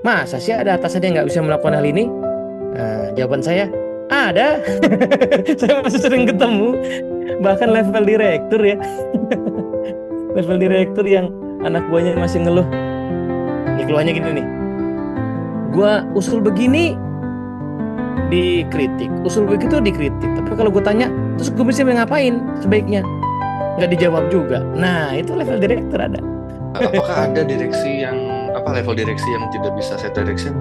Masa sih ada atasan yang nggak bisa melakukan hal ini? Nah, jawaban saya, ada. Saya masih sering ketemu, bahkan level direktur ya. Level direktur yang anak buahnya masih ngeluh. Nih keluhannya gini nih, gua usul begini dikritik, usul begitu dikritik. Tapi kalau gue tanya, terus gue mesti ngapain sebaiknya? Nggak dijawab juga. Nah, itu level direktur ada. Apakah ada direksi yang level direksi yang tidak bisa set direction?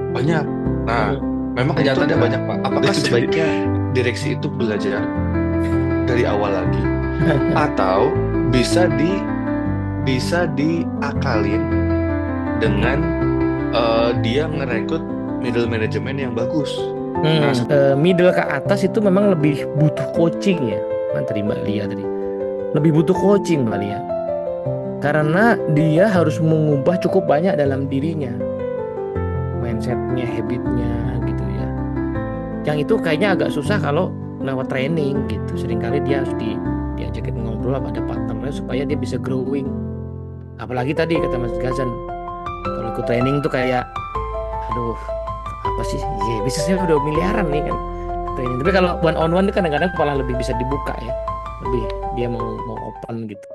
Banyak. Nah, Hmm. memang kenyataannya banyak, Pak. Apakah Jadi, sebaiknya direksi itu belajar dari awal lagi atau bisa diakalin dengan dia ngerekrut middle management yang bagus. Nah, middle ke atas itu memang lebih butuh coaching ya. Kan tadi Mbak Lia tadi. Lebih butuh coaching Mbak Lia. Karena dia harus mengubah cukup banyak dalam dirinya. Mindsetnya, habitnya gitu ya. Yang itu kayaknya agak susah kalau lewat training gitu. Seringkali dia harus diajakin ngobrol apa ada partnernya supaya dia bisa growing. Apalagi tadi kata Mas Gazan, kalau ikut training tuh kayak, aduh, apa sih? Ya, bisnisnya udah miliaran nih kan training. Tapi kalau one on one itu kadang-kadang malah lebih bisa dibuka ya. Lebih dia mau open gitu.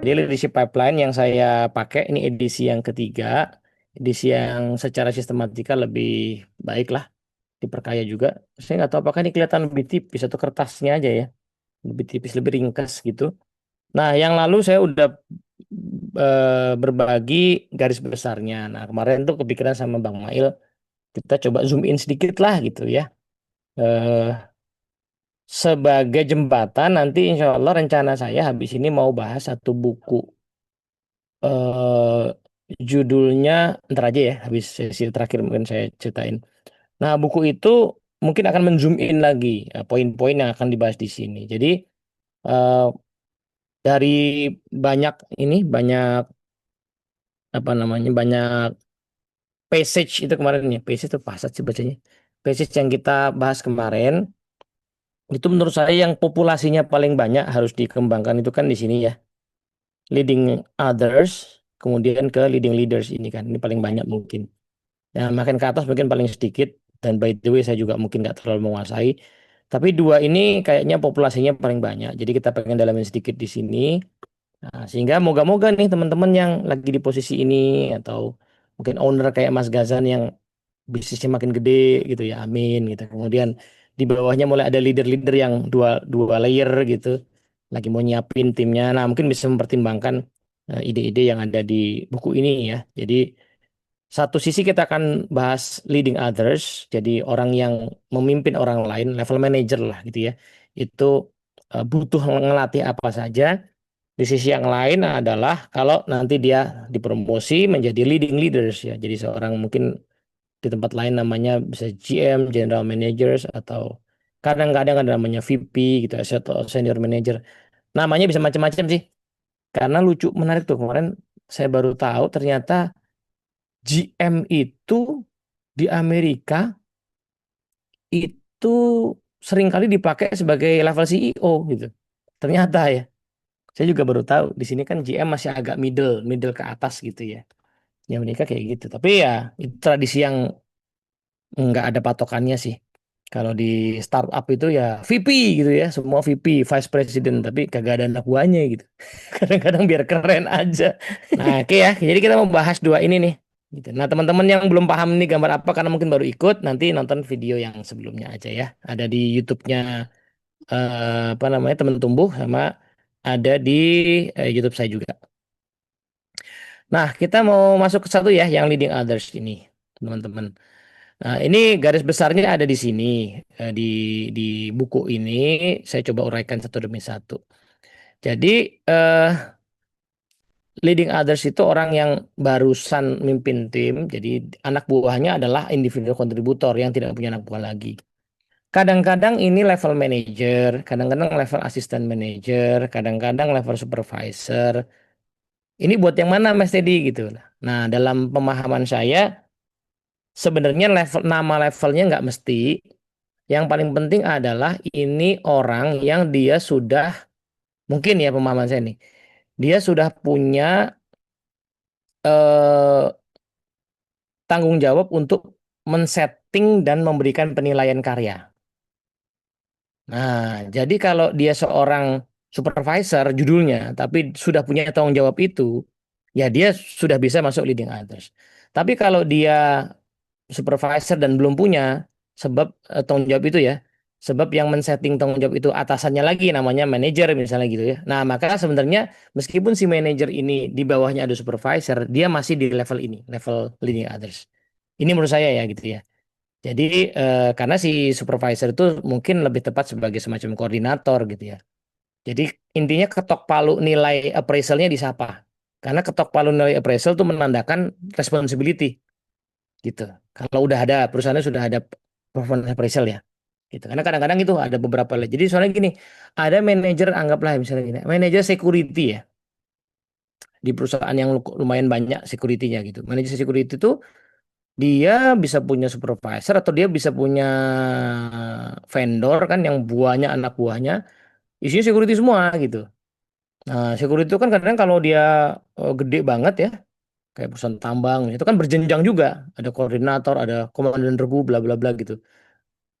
Jadi leadership pipeline yang saya pakai ini edisi yang ketiga, edisi yang secara sistematika lebih baik lah, diperkaya juga. Saya nggak tahu apakah ini kelihatan lebih tipis atau kertasnya aja ya, lebih tipis, lebih ringkas gitu. Nah, yang lalu saya udah berbagi garis besarnya. Nah, kemarin tuh kepikiran sama Bang Mail, kita coba zoom in sedikit lah gitu ya. Eh, Sebagai jembatan nanti insya Allah rencana saya habis ini mau bahas satu buku. eh Judulnya ntar aja ya, habis sesi terakhir mungkin saya ceritain. Nah, buku itu mungkin akan menzoom in lagi poin-poin yang akan dibahas di sini. Jadi eh, dari banyak banyak apa namanya, banyak passage itu kemarin ya, passage itu passage sih bacanya. Passage yang kita bahas kemarin itu menurut saya yang populasinya paling banyak harus dikembangkan itu kan di sini ya. Leading others, kemudian ke leading leaders ini kan. Ini paling banyak mungkin. Ya, makin ke atas mungkin paling sedikit. Dan by the way saya juga mungkin nggak terlalu menguasai. Tapi dua ini kayaknya populasinya paling banyak. Jadi kita pengen dalamin sedikit di sini. Nah, sehingga moga-moga nih teman-teman yang lagi di posisi ini atau mungkin owner kayak Mas Gazan yang bisnisnya makin gede gitu ya, amin gitu. Kemudian di bawahnya mulai ada leader-leader yang dua dua layer gitu, lagi mau nyiapin timnya. Nah, mungkin bisa mempertimbangkan ide-ide yang ada di buku ini ya. Jadi satu sisi kita akan bahas leading others, jadi orang yang memimpin orang lain, level manager lah gitu ya. Itu butuh ngelatih apa saja. Di sisi yang lain adalah kalau nanti dia dipromosi menjadi leading leaders ya. Jadi seorang mungkin di tempat lain namanya bisa GM, General Managers atau kadang-kadang ada namanya VP gitu atau Senior Manager. Namanya bisa macam-macam sih. Karena lucu menarik tuh kemarin saya baru tahu ternyata GM itu di Amerika itu seringkali dipakai sebagai level CEO gitu. Ternyata ya. Saya juga baru tahu di sini kan GM masih agak middle, middle ke atas gitu ya. Ya mereka kayak gitu. Tapi ya itu tradisi yang nggak ada patokannya sih. Kalau di startup itu ya VP gitu ya, semua VP, Vice President, tapi kagak ada anak buahnya gitu. Kadang-kadang biar keren aja. Nah, oke ya. Jadi kita mau bahas dua ini nih. Gitu. Nah, teman-teman yang belum paham nih gambar apa karena mungkin baru ikut, nanti nonton video yang sebelumnya aja ya. Ada di YouTube-nya apa namanya Teman Tumbuh sama ada di YouTube saya juga. Nah, kita mau masuk ke satu ya, yang leading others ini, teman-teman. Nah, ini garis besarnya ada di sini. Di buku ini saya coba uraikan satu demi satu. Jadi eh, leading others itu orang yang barusan mimpin tim. Jadi anak buahnya adalah individual kontributor yang tidak punya anak buah lagi. kadang-kadang ini level manager, kadang-kadang level asisten manager, kadang-kadang level supervisor. Ini buat yang mana Mas Teddy gitu. Nah, dalam pemahaman saya sebenarnya nama levelnya nggak mesti. Yang paling penting adalah ini orang yang dia sudah mungkin ya pemahaman saya nih. Dia sudah punya eh, tanggung jawab untuk men-setting dan memberikan penilaian karya. Nah, jadi kalau dia seorang supervisor judulnya, tapi sudah punya tanggung jawab itu, ya dia sudah bisa masuk leading others. Tapi kalau dia supervisor dan belum punya sebab tanggung jawab itu ya, sebab yang men-setting tanggung jawab itu atasannya lagi namanya manajer misalnya gitu ya. Nah, maka sebenarnya meskipun si manajer ini di bawahnya ada supervisor, dia masih di level ini, level leading others. Ini menurut saya ya gitu ya. Jadi karena si supervisor itu mungkin lebih tepat sebagai semacam koordinator gitu ya. Jadi intinya ketok palu nilai appraisalnya disapa. Karena ketok palu nilai appraisal itu menandakan responsibility gitu. Kalau udah ada perusahaannya sudah ada performance appraisal ya. Gitu. Karena kadang-kadang itu ada beberapa. Jadi soalnya gini, ada manajer anggaplah misalnya gini, manajer security ya di perusahaan yang lumayan banyak security-nya gitu. Manajer security itu dia bisa punya supervisor atau dia bisa punya vendor kan yang buahnya anak buahnya isinya security semua gitu. Nah, security itu kan kadang kalau dia gede banget ya, kayak perusahaan tambang itu kan berjenjang juga, ada koordinator, ada komandan regu bla bla bla gitu.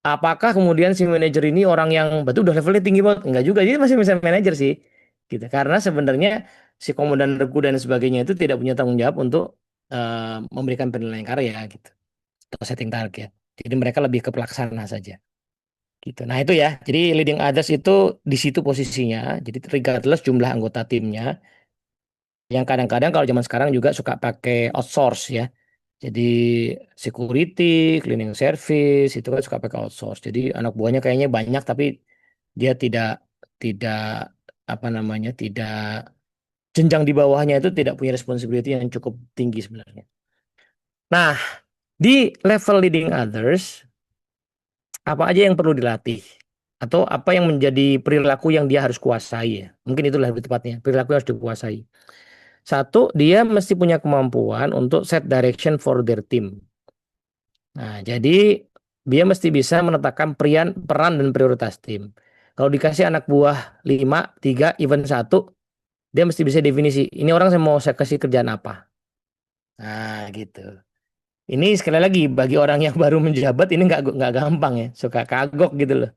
Apakah kemudian si manajer ini orang yang betul udah levelnya tinggi banget? Enggak juga, dia masih bisa manajer sih. Gitu. Karena sebenarnya si komandan regu dan sebagainya itu tidak punya tanggung jawab untuk memberikan penilaian karya gitu atau setting target. Jadi mereka lebih ke pelaksana saja. Gitu. Nah itu ya, jadi leading others itu di situ posisinya. Jadi regardless jumlah anggota timnya, yang kadang-kadang kalau zaman sekarang juga suka pakai outsource ya. Jadi security, cleaning service itu kan suka pakai outsource. Jadi anak buahnya kayaknya banyak tapi dia tidak apa namanya tidak jenjang di bawahnya itu tidak punya responsibility yang cukup tinggi sebenarnya. Nah di level leading others apa aja yang perlu dilatih? Atau apa yang menjadi perilaku yang dia harus kuasai ya? Mungkin itulah lebih tepatnya. Perilaku yang harus dikuasai. Satu, dia mesti punya kemampuan untuk set direction for their team. Nah, jadi dia mesti bisa menetapkan peran dan prioritas tim. Kalau dikasih anak buah 5, 3, even satu, dia mesti bisa definisi. Ini orang saya kasih kerjaan apa. Nah, gitu. Ini sekali lagi bagi orang yang baru menjabat ini nggak gampang ya. Suka kagok gitu loh.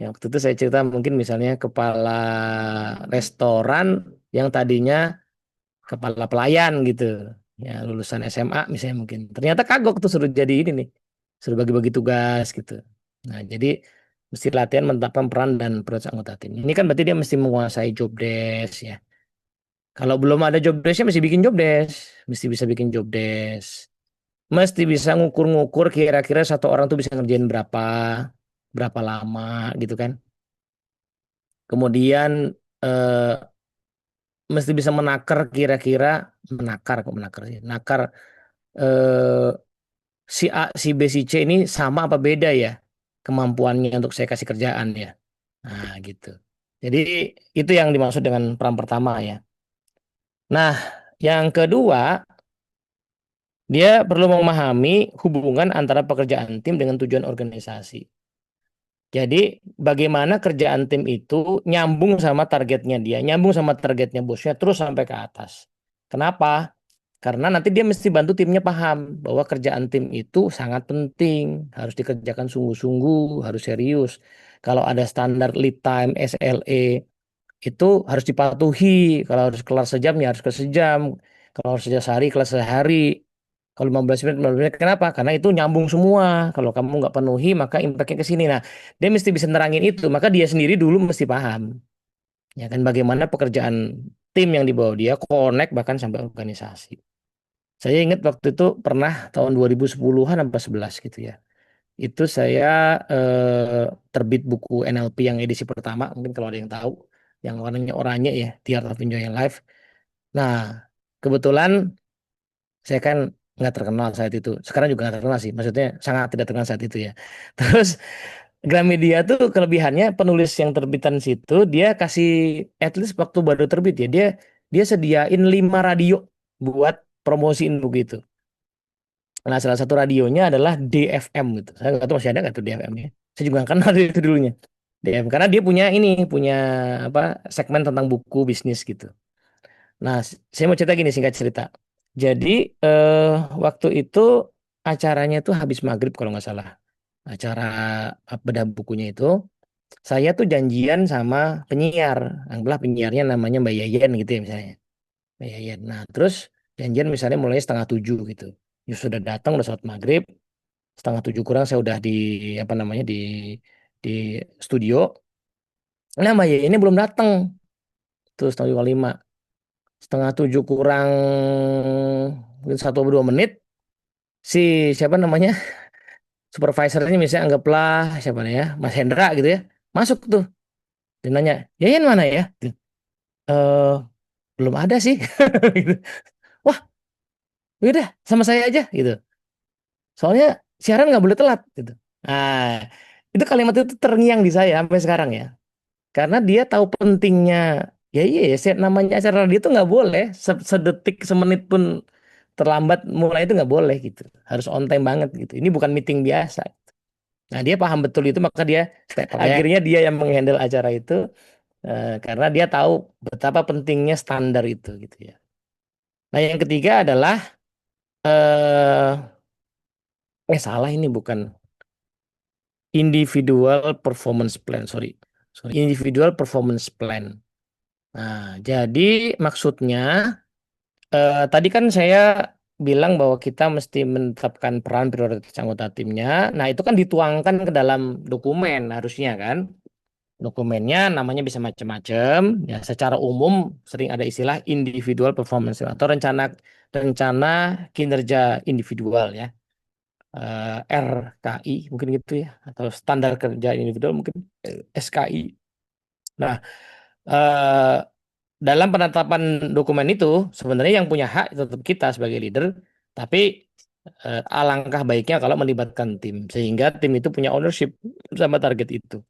Yang waktu itu saya cerita mungkin misalnya kepala restoran yang tadinya kepala pelayan gitu. Ya lulusan SMA misalnya mungkin. Ternyata kagok tuh suruh jadi ini nih. Suruh bagi-bagi tugas gitu. Nah jadi mesti latihan menetapkan peran dan prioritas anggota tim. Ini kan berarti dia mesti menguasai job desk ya. Kalau belum ada job desknya mesti bikin job desk. Mesti bisa bikin job desk. Mesti bisa ngukur-ngukur kira-kira satu orang tuh bisa ngerjain berapa lama gitu kan. Kemudian eh, mesti bisa menakar kira-kira menakar kok menakar sih. Nakar eh, si A, si B, si C ini sama apa beda ya kemampuannya untuk saya kasih kerjaan ya. Nah, gitu. Jadi itu yang dimaksud dengan peran pertama ya. Nah, yang kedua, dia perlu memahami hubungan antara pekerjaan tim dengan tujuan organisasi. Jadi bagaimana kerjaan tim itu nyambung sama targetnya dia, nyambung sama targetnya bosnya terus sampai ke atas. Kenapa? Karena nanti dia mesti bantu timnya paham bahwa kerjaan tim itu sangat penting, harus dikerjakan sungguh-sungguh, harus serius. Kalau ada standar lead time, SLA, itu harus dipatuhi. Kalau harus kelar sejam, ya harus kelar sejam. Kalau harus kerja sehari, kelar sehari. Kalau 15 menit, 15 menit. Kenapa? Karena itu nyambung semua. Kalau kamu nggak penuhi, maka impactnya ke sini. Nah, dia mesti bisa nerangin itu. Maka dia sendiri dulu mesti paham. Ya kan, bagaimana pekerjaan tim yang dibawa dia, connect bahkan sampai organisasi. Saya ingat waktu itu pernah tahun 2010-an sampai 11 gitu ya. Itu saya terbit buku NLP yang edisi pertama, mungkin kalau ada yang tahu, yang warnanya oranye ya, The Art of Enjoying Life. Nah, kebetulan saya kan nggak terkenal saat itu. Sekarang juga nggak terkenal sih, maksudnya sangat tidak terkenal saat itu ya. Terus Gramedia tuh kelebihannya penulis yang terbitan situ dia kasih at least waktu baru terbit ya dia dia sediain 5 radio buat promosiin buku itu. Nah salah satu radionya adalah DFM gitu. Saya nggak tahu masih ada nggak tuh DFM ya. Saya juga nggak kenal itu dulunya. DFM karena dia punya ini punya apa segmen tentang buku bisnis gitu. Nah saya mau cerita gini singkat cerita. Jadi eh, waktu itu acaranya tuh habis maghrib kalau nggak salah. Acara bedah bukunya itu. Saya tuh janjian sama penyiar, anggaplah penyiarnya namanya Mbak Yayan gitu ya misalnya, Mbak Yayan. Nah terus janjian misalnya mulai setengah 7 gitu. Ya sudah datang, udah sholat maghrib, setengah 7 kurang saya udah di apa namanya di studio. Nah Mbak Yayan ini belum datang, terus setengah 7 kurang 5, setengah 7 kurang mungkin 1 atau 2 menit, si siapa namanya supervisornya misalnya anggaplah siapa nih ya, Mas Hendra gitu ya, masuk tuh, dia nanya, Yayan mana ya? Eh belum ada sih. Gitu. Wah, udah sama saya aja gitu. Soalnya siaran nggak boleh telat gitu. Nah, itu kalimat itu terngiang di saya sampai sekarang ya. Karena dia tahu pentingnya. Ya iya ya, namanya acara radio itu nggak boleh sedetik semenit pun terlambat mulai itu nggak boleh gitu. Harus on time banget gitu. Ini bukan meeting biasa. Nah, dia paham betul itu maka dia akhirnya dia yang menghandle acara itu karena dia tahu betapa pentingnya standar itu gitu ya. Nah, yang ketiga adalah eh salah ini bukan individual performance plan, sorry. Sorry, individual performance plan. Nah, jadi maksudnya tadi kan saya bilang bahwa kita mesti menetapkan peran prioritas anggota timnya. Nah, itu kan dituangkan ke dalam dokumen harusnya kan. Dokumennya namanya bisa macam-macam. Ya, secara umum sering ada istilah individual performance plan atau rencana rencana kinerja individual ya. RKI mungkin gitu ya atau standar kerja individual mungkin SKI. Nah, eh, dalam penetapan dokumen itu sebenarnya yang punya hak tetap kita sebagai leader, tapi alangkah baiknya kalau melibatkan tim sehingga tim itu punya ownership sama target itu.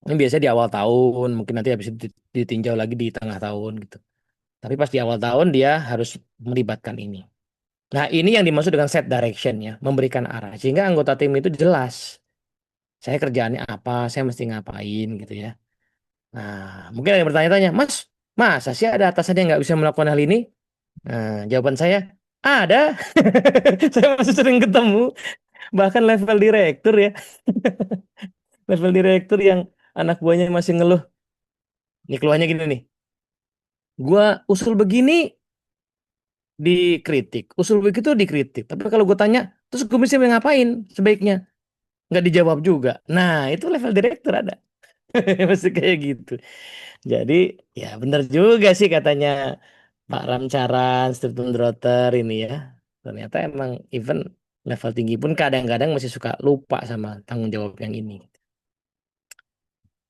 Ini biasanya di awal tahun, mungkin nanti habis itu ditinjau lagi di tengah tahun gitu. Tapi pas di awal tahun dia harus melibatkan ini. Nah, ini yang dimaksud dengan set direction ya, memberikan arah sehingga anggota tim itu jelas. Saya kerjaannya apa, saya mesti ngapain gitu ya. Nah, mungkin ada yang bertanya-tanya, Mas, masa sih ada atasan yang nggak bisa melakukan hal ini? Nah, jawaban saya, ada. Saya masih sering ketemu, bahkan level direktur ya, level direktur yang anak buahnya masih ngeluh. Ini keluhannya gini nih, gua usul begini dikritik, usul begitu dikritik. Tapi kalau gue tanya, terus gue mesti ngapain sebaiknya? Nggak dijawab juga. Nah, itu level direktur ada. Masih kayak gitu. Jadi ya benar juga sih katanya Pak Ramcaran, Stephen Drotter ini ya. Ternyata emang even level tinggi pun kadang-kadang masih suka lupa sama tanggung jawab yang ini.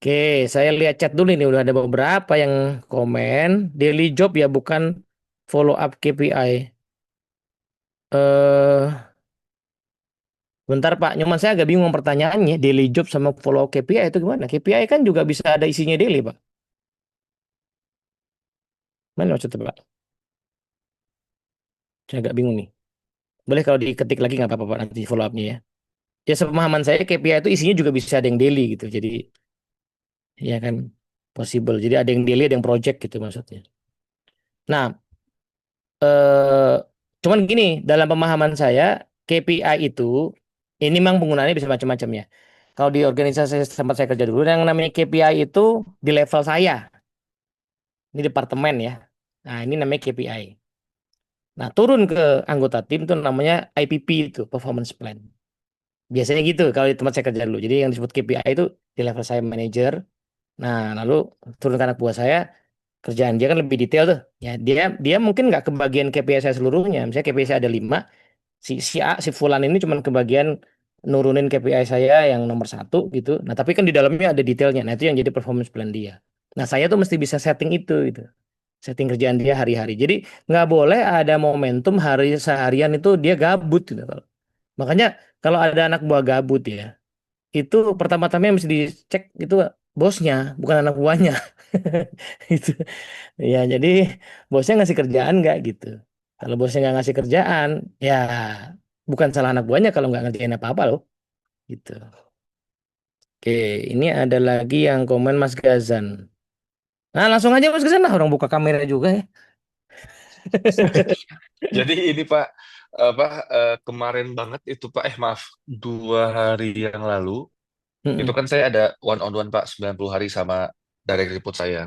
Oke, saya lihat chat dulu ini udah ada beberapa yang komen. Daily job ya bukan follow up KPI. Bentar Pak, cuman saya agak bingung pertanyaannya. Daily job sama follow KPI itu gimana? KPI kan juga bisa ada isinya daily Pak. Mana maksudnya Pak? Saya agak bingung nih. Boleh kalau diketik lagi nggak apa-apa Pak nanti follow up-nya ya. Ya sepemahaman saya KPI itu isinya juga bisa ada yang daily gitu. Jadi ya kan possible. Jadi ada yang daily, ada yang project gitu maksudnya. Nah, eh, cuman gini, dalam pemahaman saya KPI itu ini memang penggunaannya bisa macam-macam ya. Kalau di organisasi tempat saya kerja dulu, yang namanya KPI itu di level saya, ini departemen ya. Nah, ini namanya KPI. Nah, turun ke anggota tim itu namanya IPP itu, performance plan. Biasanya gitu kalau di tempat saya kerja dulu. Jadi yang disebut KPI itu di level saya manajer. Nah, lalu turun ke anak buah saya, kerjaan dia kan lebih detail tuh. Ya, dia dia mungkin nggak kebagian KPI saya seluruhnya. Misalnya KPI saya ada 5, si A, si Fulan ini cuma kebagian nurunin KPI saya yang nomor 1 gitu. Nah, tapi kan di dalamnya ada detailnya. Nah, itu yang jadi performance plan dia. Nah, saya tuh mesti bisa setting itu gitu. Setting kerjaan dia hari-hari. Jadi nggak boleh ada momentum hari seharian itu dia gabut gitu. Makanya kalau ada anak buah gabut ya, itu pertama-tama yang mesti dicek itu bosnya, bukan anak buahnya. Itu ya, jadi bosnya ngasih kerjaan nggak gitu. Kalau bosnya nggak ngasih kerjaan, ya bukan salah anak buahnya kalau nggak ngerjain apa-apa loh. Gitu. Oke, ini ada lagi yang komen Mas Gazan. Nah, langsung aja Mas Gazan lah, orang buka kamera juga ya. Jadi ini Pak, apa kemarin banget itu Pak, maaf, 2 hari yang lalu itu Mm-mm, kan saya ada one on one Pak, 90 hari sama direct report saya.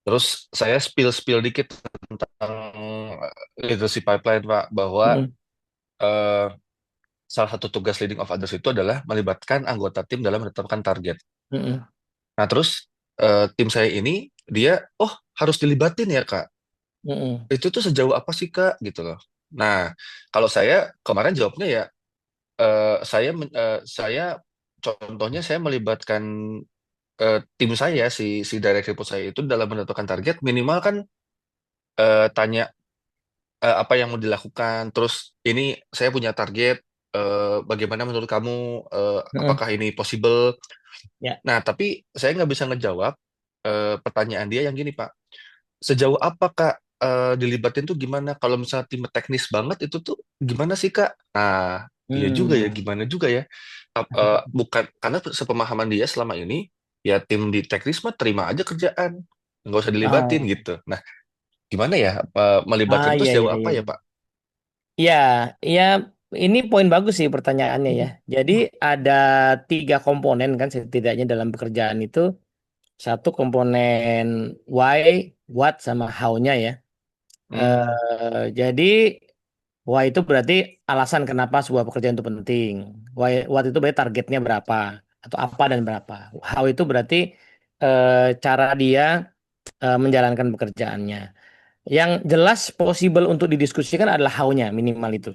Terus saya spill dikit tentang itu si pipeline Pak, bahwa mm-mm, eh, salah satu tugas leading of others itu adalah melibatkan anggota tim dalam menetapkan target. mm-mm, Nah terus tim saya ini dia, oh harus dilibatin ya Kak. mm-mm, Itu tuh sejauh apa sih Kak gitu loh. Nah kalau saya kemarin jawabnya ya, saya contohnya saya melibatkan tim saya, si direct report saya itu dalam menentukan target minimal kan, tanya apa yang mau dilakukan, terus ini saya punya target, bagaimana menurut kamu, mm-mm. apakah ini possible. Ya. Nah tapi saya nggak bisa ngejawab pertanyaan dia yang gini Pak, sejauh apa Kak, dilibatin tuh gimana, kalau misalnya tim teknis banget itu tuh gimana sih Kak. Nah iya juga ya, Hmm. gimana juga ya. Bukan karena sepemahaman dia selama ini ya, tim di teknis mah terima aja kerjaan, nggak usah dilibatin Oh. gitu. Nah gimana ya, melibatkan tuh Iya, sejauh iya, apa iya. ya Pak? Ya, ya, ini poin bagus sih pertanyaannya ya. Jadi ada tiga komponen kan setidaknya dalam pekerjaan itu. Satu komponen why, what, sama how-nya ya. Hmm, Jadi why itu berarti alasan kenapa sebuah pekerjaan itu penting. Why, what itu berarti targetnya berapa atau apa dan berapa. How itu berarti cara dia menjalankan pekerjaannya. Yang jelas possible untuk didiskusikan adalah how-nya minimal itu.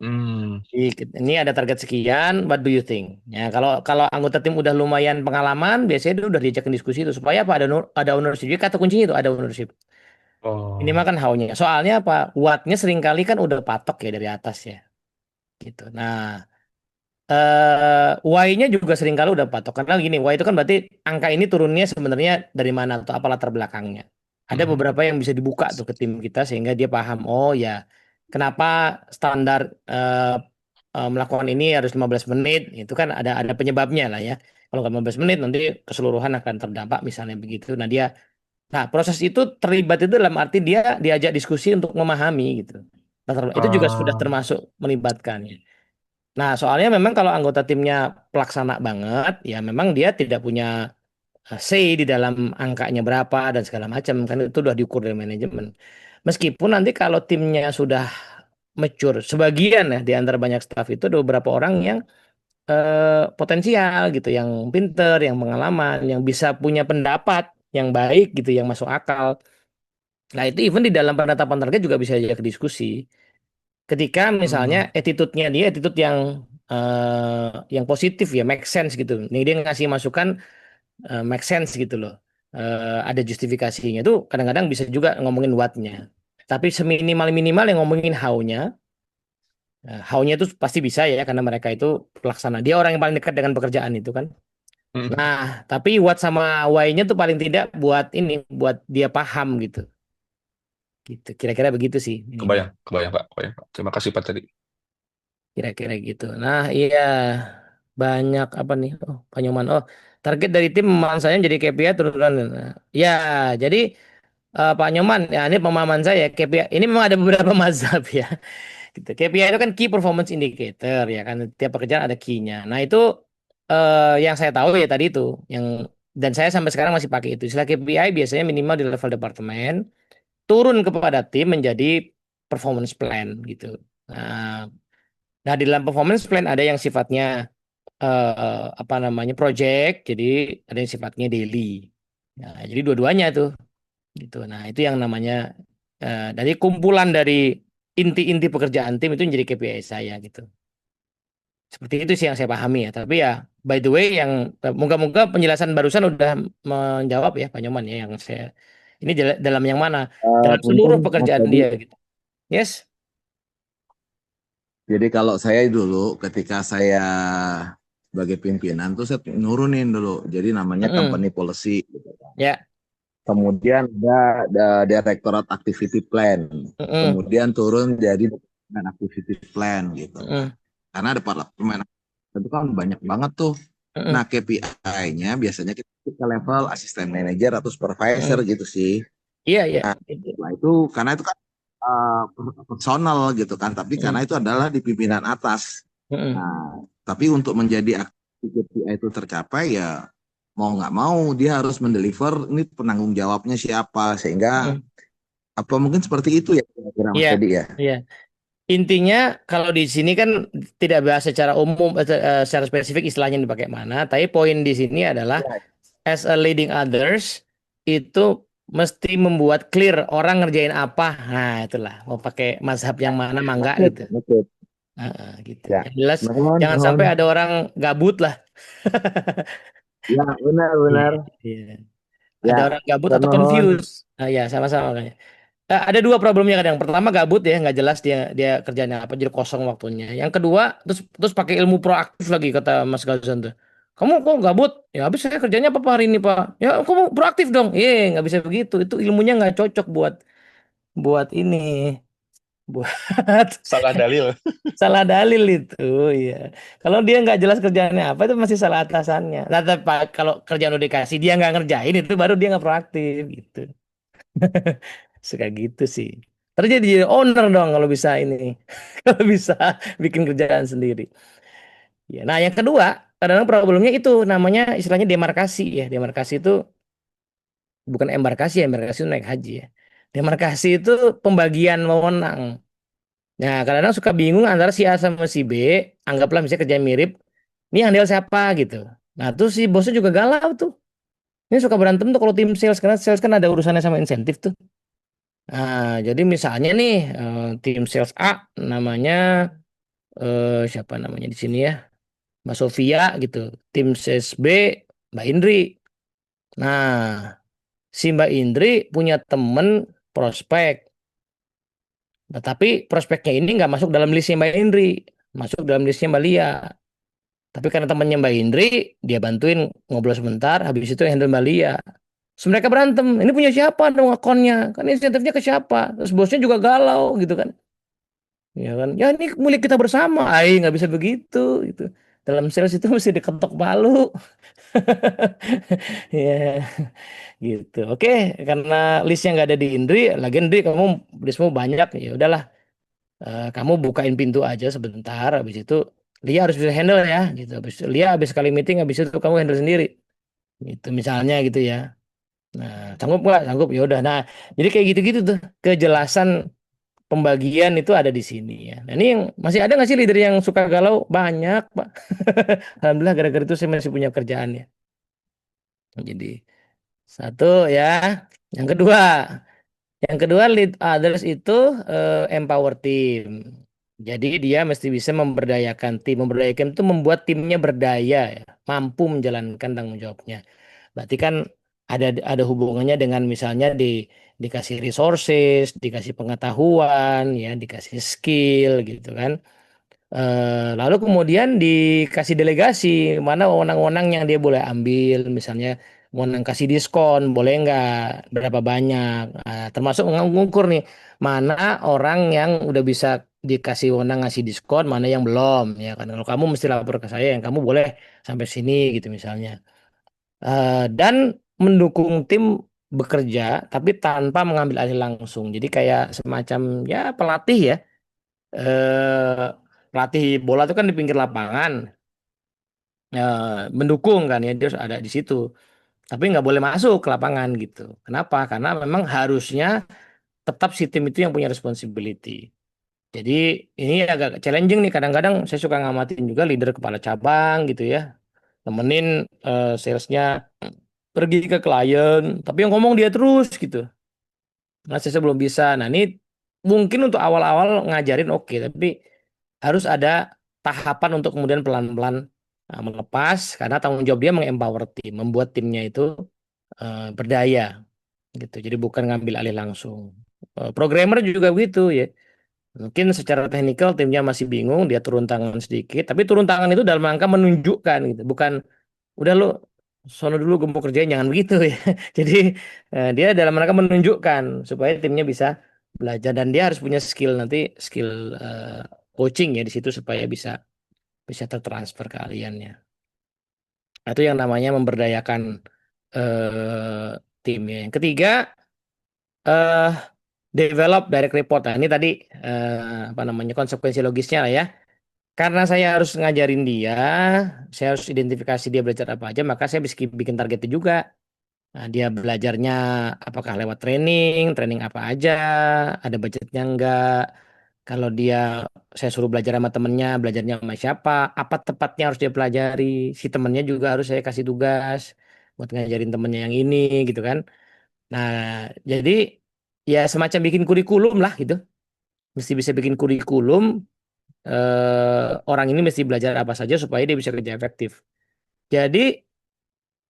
hmm, Ini ada target sekian, what do you think? Ya, kalau kalau anggota tim udah lumayan pengalaman, biasanya dia udah diajakin diskusi itu supaya apa, ada ownership. Jadi kata kuncinya itu ada ownership. Minimal oh, kan how-nya. Soalnya apa? What-nya seringkali kan udah patok ya dari atas ya, gitu. Nah, Y-nya juga seringkali udah patok. Karena gini, Y itu kan berarti angka ini turunnya sebenarnya dari mana atau apa latar belakangnya. Ada hmm, beberapa yang bisa dibuka tuh ke tim kita sehingga dia paham, oh ya, kenapa standar melakukan ini harus 15 menit. Itu kan ada penyebabnya lah ya. Kalau nggak 15 menit nanti keseluruhan akan terdampak misalnya begitu. Nah, proses itu terlibat itu dalam arti dia diajak diskusi untuk memahami gitu. Itu juga sudah ah, termasuk melibatkannya. Nah, soalnya memang kalau anggota timnya pelaksana banget, ya memang dia tidak punya say di dalam angkanya berapa dan segala macam, kan itu sudah diukur dari manajemen. Meskipun nanti kalau timnya sudah mature, sebagian ya di antara banyak staff itu ada beberapa orang yang potensial gitu, yang pinter, yang pengalaman, yang bisa punya pendapat yang baik gitu, yang masuk akal. Nah, itu even di dalam penetapan target juga bisa diajak diskusi. Ketika misalnya hmm, attitude-nya dia attitude yang positif ya, make sense gitu. Nih dia ngasih masukan make sense gitu loh. Ada justifikasinya tuh kadang-kadang bisa juga ngomongin what-nya. Tapi seminimal-minimal yang ngomongin how-nya. How-nya itu pasti bisa ya karena mereka itu pelaksana. Dia orang yang paling dekat dengan pekerjaan itu kan. hmm. Nah, tapi what sama why-nya tuh paling tidak buat ini, buat dia paham gitu. Gitu. Kira-kira begitu sih minimal. Kebayang, kebayang Pak, kebayang Pak. Terima kasih Pak tadi. Kira-kira gitu. Nah, iya, banyak apa nih? Oh, Panyuman. Oh, target dari tim pemahaman saya jadi KPI turunan. Nah, ya, jadi Pak Nyoman, ya ini pemahaman saya KPI ini memang ada beberapa mazhab ya. Gitu. KPI itu kan Key Performance Indicator ya kan, tiap pekerjaan ada key-nya. Nah, itu yang saya tahu ya tadi itu, yang dan saya sampai sekarang masih pakai itu. Istilah KPI biasanya minimal di level departemen, turun kepada tim menjadi performance plan gitu. Nah, Nah, di dalam performance plan ada yang sifatnya apa namanya project, jadi ada yang sifatnya daily. Nah, jadi dua-duanya tuh, gitu. Nah, itu yang namanya dari kumpulan dari inti-inti pekerjaan tim itu menjadi KPI saya gitu. Seperti itu sih yang saya pahami ya. Tapi ya, by the way, yang moga-moga penjelasan barusan udah menjawab ya Pak Nyoman ya, yang saya ini dalam yang mana? Dalam seluruh Punten Mas pekerjaan Tadi. dia gitu. Yes. Jadi kalau saya dulu ketika saya sebagai pimpinan tuh saya nurunin dulu. Jadi namanya Mm-mm. company policy, gitu. Ya. Kemudian ada Directorate Activity Plan. Mm-mm. Kemudian turun jadi Departemen Activity Plan gitu. Nah, Mm-mm. karena Departemen itu kan banyak banget tuh. Mm-mm. Nah, KPI-nya biasanya kita ke level asisten manajer atau supervisor Mm-mm. gitu sih. Iya, iya. Nah, Itu. setelah itu karena itu kan uh, personal gitu kan, tapi karena Mm. itu adalah di pimpinan atas. Mm-mm. Nah, tapi untuk menjadi KPI itu tercapai ya mau nggak mau dia harus mendeliver ini penanggung jawabnya siapa sehingga Mm-mm. apa mungkin seperti itu ya kira-kira Mas Iya, Teddy ya. iya. Intinya kalau di sini kan tidak bahas secara umum, secara spesifik istilahnya yang dipakai mana, tapi poin di sini adalah Ya, as a leading others itu mesti membuat clear orang ngerjain apa. Nah, itulah mau pakai mazhab yang mana mangga betul, gitu. betul. Gitu. Ya, Yang jelas mohon, jangan mohon. sampai ada orang gabut lah. Ya, benar, Iya, benar. iya. Ada Ya, orang gabut atau termohon. confused. Nah, ya sama-sama kayaknya. Ada dua problemnya kadang. Pertama gabut ya, nggak jelas dia dia kerjanya apa, jadi kosong waktunya. Yang kedua, terus terus pakai ilmu proaktif lagi kata Mas Gazan tuh. Kamu kok gabut? Ya habis saya kerjanya apa hari ini Pak? Ya kamu proaktif dong. Nggak bisa begitu. Itu ilmunya nggak cocok buat buat ini, buat Salah dalil. salah dalil itu. Ya. Kalau dia nggak jelas kerjaannya apa itu masih salah atasannya. Nah, tapi kalau kerjaan udah dikasih dia nggak ngerjain itu baru dia nggak proaktif gitu. Suka gitu sih. Terus jadi owner dong kalau bisa ini. Kalau bisa bikin kerjaan sendiri. Ya, nah yang kedua, kadang-kadang problemnya itu namanya istilahnya demarkasi ya. Demarkasi itu bukan embarkasi ya, embarkasi itu naik haji ya. Demarkasi itu pembagian wewenang. Nah, kadang-kadang suka bingung antara si A sama si B, anggaplah misalnya kerja mirip, ini yang handle siapa gitu. Nah, tuh si bosnya juga galau tuh. Ini suka berantem tuh kalau tim sales, karena sales kan ada urusannya sama insentif tuh. Nah, jadi misalnya nih tim sales A namanya siapa namanya di sini ya, Mbak Sofia gitu. Tim sales B Mbak Indri. Nah, si Mbak Indri punya temen prospek. Nah, tapi prospeknya ini nggak masuk dalam listnya Mbak Indri, masuk dalam listnya Mbak Lia. Tapi karena temannya Mbak Indri, dia bantuin ngobrol sebentar, habis itu yang handle Mbak Lia. Terus mereka berantem, ini punya siapa dong akunnya? Kan insentifnya ke siapa? Terus bosnya juga galau gitu kan. Ya kan, ya ini milik kita bersama. Nggak bisa begitu gitu. Dalam sales itu mesti diketok palu. Ya, gitu. Oke, karena listnya nggak ada di Indri, lagi Indri kamu listmu banyak, ya udahlah. Kamu bukain pintu aja sebentar, habis itu Lia harus bisa handle ya, gitu. Habis itu, Lia habis kali meeting, habis itu kamu handle sendiri, gitu misalnya gitu ya. Nah, sanggup nggak? Sanggup, ya udah. Nah, jadi kayak gitu-gitu tuh kejelasan pembagian itu ada di sini ya. Nah, ini yang masih ada nggak sih leader yang suka galau? Banyak, Pak. Alhamdulillah gara-gara itu saya masih punya kerjaan ya. Jadi satu ya. Yang kedua, lead others itu empower team. Jadi dia mesti bisa memberdayakan tim. Memberdayakan itu membuat timnya berdaya, ya, mampu menjalankan tanggung jawabnya. Berarti kan ada hubungannya dengan misalnya dikasih resources, dikasih pengetahuan, ya, dikasih skill gitu kan. Lalu kemudian dikasih delegasi mana wewenang-wewenang yang dia boleh ambil, misalnya wewenang kasih diskon boleh nggak, berapa banyak. Nah, termasuk mengukur nih mana orang yang udah bisa dikasih wewenang ngasih diskon, mana yang belum, ya kan. Kalau kamu mesti lapor ke saya yang kamu boleh sampai sini gitu misalnya. Dan mendukung tim bekerja tapi tanpa mengambil alih langsung. Jadi kayak semacam ya pelatih ya. eh Pelatih bola itu kan di pinggir lapangan, mendukung kan ya, dia harus ada di situ. Tapi nggak boleh masuk ke lapangan gitu. Kenapa? Karena memang harusnya tetap si tim itu yang punya responsibility. Jadi ini agak challenging nih. Kadang-kadang saya suka ngamatin juga leader kepala cabang gitu ya, nemenin salesnya pergi ke klien, tapi yang ngomong dia terus gitu. Nah, saya belum bisa. Nah, ini mungkin untuk awal-awal ngajarin oke, tapi harus ada tahapan untuk kemudian pelan-pelan melepas karena tanggung jawab dia mengempower tim, membuat timnya itu berdaya gitu. Jadi bukan ngambil alih langsung. Programmer juga begitu ya. Mungkin secara teknikal timnya masih bingung, dia turun tangan sedikit, tapi turun tangan itu dalam rangka menunjukkan gitu, bukan udah lu sono dulu gue mau kerjain, jangan begitu ya. Jadi dia dalam rangka menunjukkan supaya timnya bisa belajar dan dia harus punya skill nanti, skill coaching ya di situ supaya bisa bisa tertransfer ke aliannya. Itu yang namanya memberdayakan timnya. Yang ketiga, eh develop direct report. Nah, ini tadi apa namanya konsekuensi logisnya lah ya. Karena saya harus ngajarin dia, saya harus identifikasi dia belajar apa aja, maka saya bisa bikin targetnya juga. Nah, dia belajarnya apakah lewat training, training apa aja, ada budgetnya enggak. Kalau dia saya suruh belajar sama temennya, belajarnya sama siapa, apa tepatnya harus dia pelajari. Si temennya juga harus saya kasih tugas buat ngajarin temennya yang ini gitu kan. Nah, jadi ya semacam bikin kurikulum lah gitu. Mesti bisa bikin kurikulum, orang ini mesti belajar apa saja supaya dia bisa kerja efektif. Jadi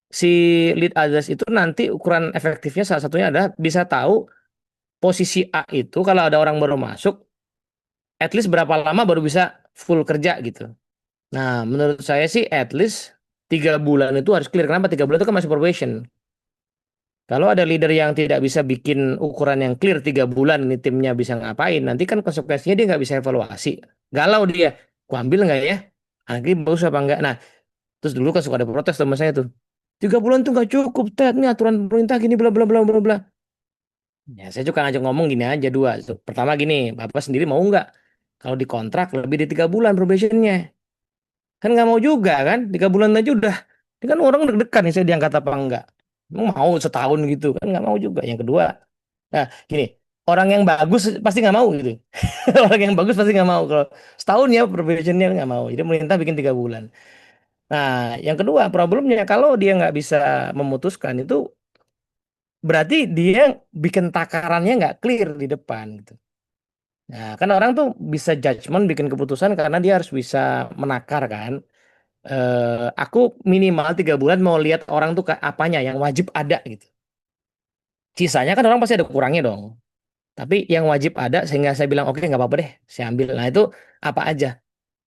si lead others itu nanti ukuran efektifnya salah satunya adalah bisa tahu posisi A itu kalau ada orang baru masuk, at least berapa lama baru bisa full kerja gitu. Nah, menurut saya sih at least 3 bulan itu harus clear. Kenapa 3 bulan itu kan masih probation. Kalau ada leader yang tidak bisa bikin ukuran yang clear 3 bulan ini timnya bisa ngapain, nanti kan konsekuensinya dia nggak bisa evaluasi. Galau dia, ku ambil nggak ya? Lagi bagus apa enggak? Nah, terus dulu kan suka ada protes sama saya tuh. 3 bulan tuh nggak cukup, Ted. Ini aturan pemerintah gini, bla bla bla bla bla. Ya, saya juga ngajak ngomong gini aja dua. Tuh. Pertama gini, Bapak sendiri mau nggak? Kalau dikontrak lebih dari 3 bulan probationnya. Kan nggak mau juga kan? 3 bulan aja udah. Ini kan orang deg-degan nih saya diangkat apa enggak. Emang mau setahun gitu kan nggak mau juga. Yang kedua, nah gini, orang yang bagus pasti nggak mau gitu. Orang yang bagus pasti nggak mau. Kalau setahun ya probationnya nggak mau. Jadi pemerintah bikin 3 bulan. Nah, yang kedua problemnya kalau dia nggak bisa memutuskan itu berarti dia bikin takarannya nggak clear di depan gitu. Nah, kan orang tuh bisa judgement bikin keputusan karena dia harus bisa menakar kan. Aku minimal 3 bulan mau lihat orang tuh kayak apanya yang wajib ada gitu. Sisanya kan orang pasti ada kurangnya dong. Tapi yang wajib ada sehingga saya bilang oke nggak apa-apa deh, saya ambil. Nah itu apa aja.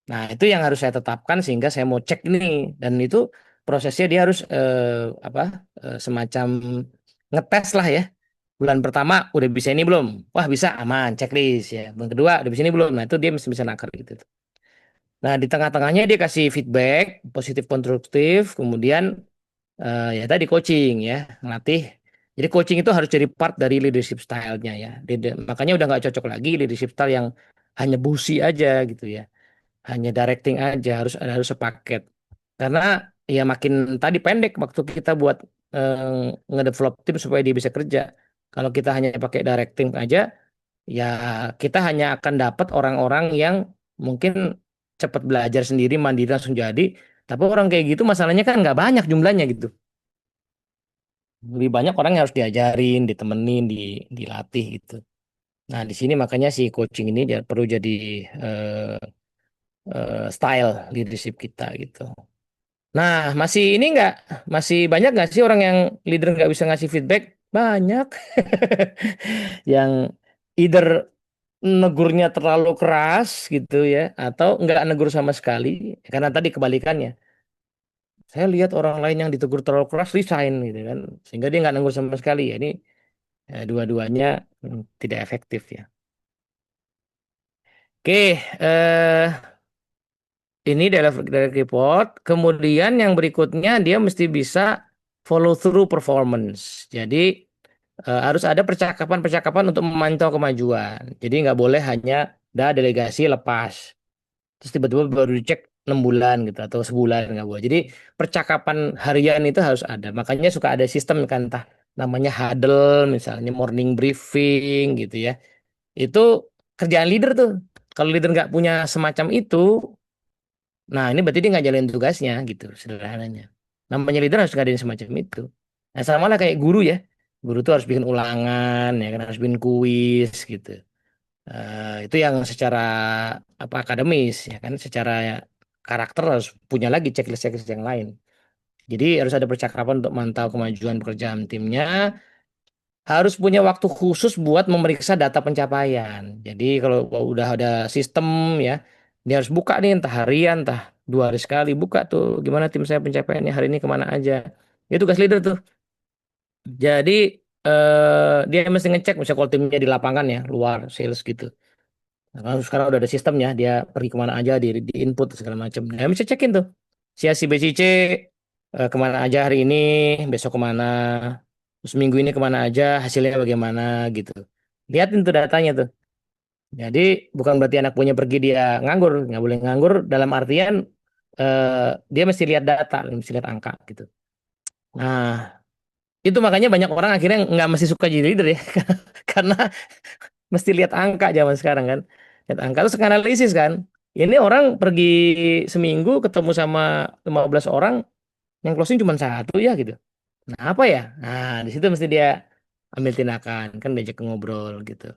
Nah, itu yang harus saya tetapkan sehingga saya mau cek ini dan itu prosesnya dia harus apa semacam ngetes lah ya. Bulan pertama udah bisa ini belum? Wah, bisa aman, checklist ya. Bulan kedua udah bisa ini belum? Nah, itu dia mesti bisa nakar gitu. Nah, di tengah-tengahnya dia kasih feedback positif konstruktif, kemudian ya tadi coaching ya, ngelatih. Jadi coaching itu harus jadi part dari leadership style-nya ya. Makanya udah nggak cocok lagi leadership style yang hanya busi aja gitu ya, hanya directing aja, harus sepaket karena ya makin tadi pendek waktu kita buat ngedevelop tim supaya dia bisa kerja. Kalau kita hanya pakai directing aja ya kita hanya akan dapat orang-orang yang mungkin cepat belajar sendiri mandiri langsung jadi, tapi orang kayak gitu masalahnya kan nggak banyak jumlahnya gitu. Lebih banyak orang yang harus diajarin, ditemenin, dilatih gitu. Nah, di sini makanya si coaching ini dia perlu jadi eh, style leadership kita gitu. Nah, masih ini nggak, masih banyak nggak sih orang yang leader nggak bisa ngasih feedback? Banyak. Yang either negurnya terlalu keras gitu ya, atau nggak negur sama sekali. Karena tadi kebalikannya. Saya lihat orang lain yang ditegur terlalu keras resign gitu kan, sehingga dia nggak negur sama sekali. Ya, ini dua-duanya tidak efektif ya. Oke, ini direct report. Kemudian yang berikutnya dia mesti bisa follow through performance. Jadi harus ada percakapan-percakapan untuk memantau kemajuan. Jadi nggak boleh hanya dah delegasi lepas. Terus tiba-tiba baru dicek 6 bulan gitu atau sebulan nggak boleh. Jadi percakapan harian itu harus ada. Makanya suka ada sistem kan, entah namanya huddle, misalnya morning briefing gitu ya. Itu kerjaan leader tuh. Kalau leader nggak punya semacam itu, nah ini berarti dia nggak jalanin tugasnya gitu, sederhananya. Namanya leader harus ngadain semacam itu. Nah sama lah kayak guru ya. Guru tuh harus bikin ulangan, ya kan harus bikin kuis gitu. Itu yang secara apa akademis ya kan, secara karakter harus punya lagi checklist-checklist yang lain. Jadi harus ada percakapan untuk mantau kemajuan pekerjaan timnya. harus punya waktu khusus buat memeriksa data pencapaian. Jadi kalau udah ada sistem ya, dia harus buka nih entah harian, entah 2 hari sekali buka tuh gimana tim saya pencapaiannya hari ini kemana aja. Itu tugas leader tuh. Jadi dia mesti ngecek misalnya kalau timnya di lapangan ya, luar sales gitu. Nah, kalau sekarang udah ada sistemnya, dia pergi kemana aja, di input segala macam. Nah, bisa cekin tuh. Si B, si C kemana aja hari ini, besok kemana, terus minggu ini kemana aja, hasilnya bagaimana gitu. Lihatin tuh datanya tuh. Jadi bukan berarti anak punya pergi dia nganggur, nggak boleh nganggur dalam artian dia mesti lihat data, mesti lihat angka gitu. Nah, itu makanya banyak orang akhirnya nggak mesti suka jadi leader ya, karena mesti lihat angka zaman sekarang kan. Lihat angka terus analisis kan. Ini orang pergi seminggu ketemu sama 15 orang yang closing cuma satu ya gitu. Nah, apa ya? Nah, di situ mesti dia ambil tindakan kan diajak ngobrol gitu.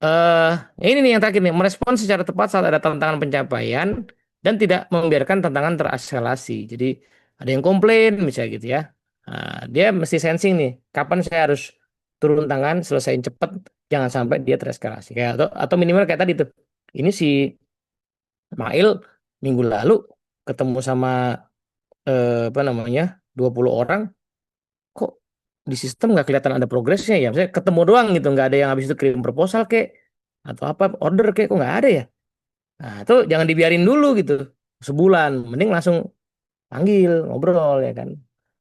eh ini nih yang terakhir nih, merespon secara tepat saat ada tantangan pencapaian dan tidak membiarkan tantangan teraskalasi. Jadi ada yang komplain misalnya gitu ya. Nah, dia mesti sensing nih, kapan saya harus turun tangan, selesaiin cepet, jangan sampai dia tereskalasi. Kayak atau minimal kayak tadi tuh. Ini si Mail minggu lalu ketemu sama apa namanya 20 orang, kok di sistem nggak kelihatan ada progresnya ya. Misalnya ketemu doang gitu, nggak ada yang habis itu kirim proposal kek atau apa order kek, kok nggak ada ya. Nah, itu jangan dibiarin dulu gitu. Sebulan, mending langsung panggil, ngobrol ya kan.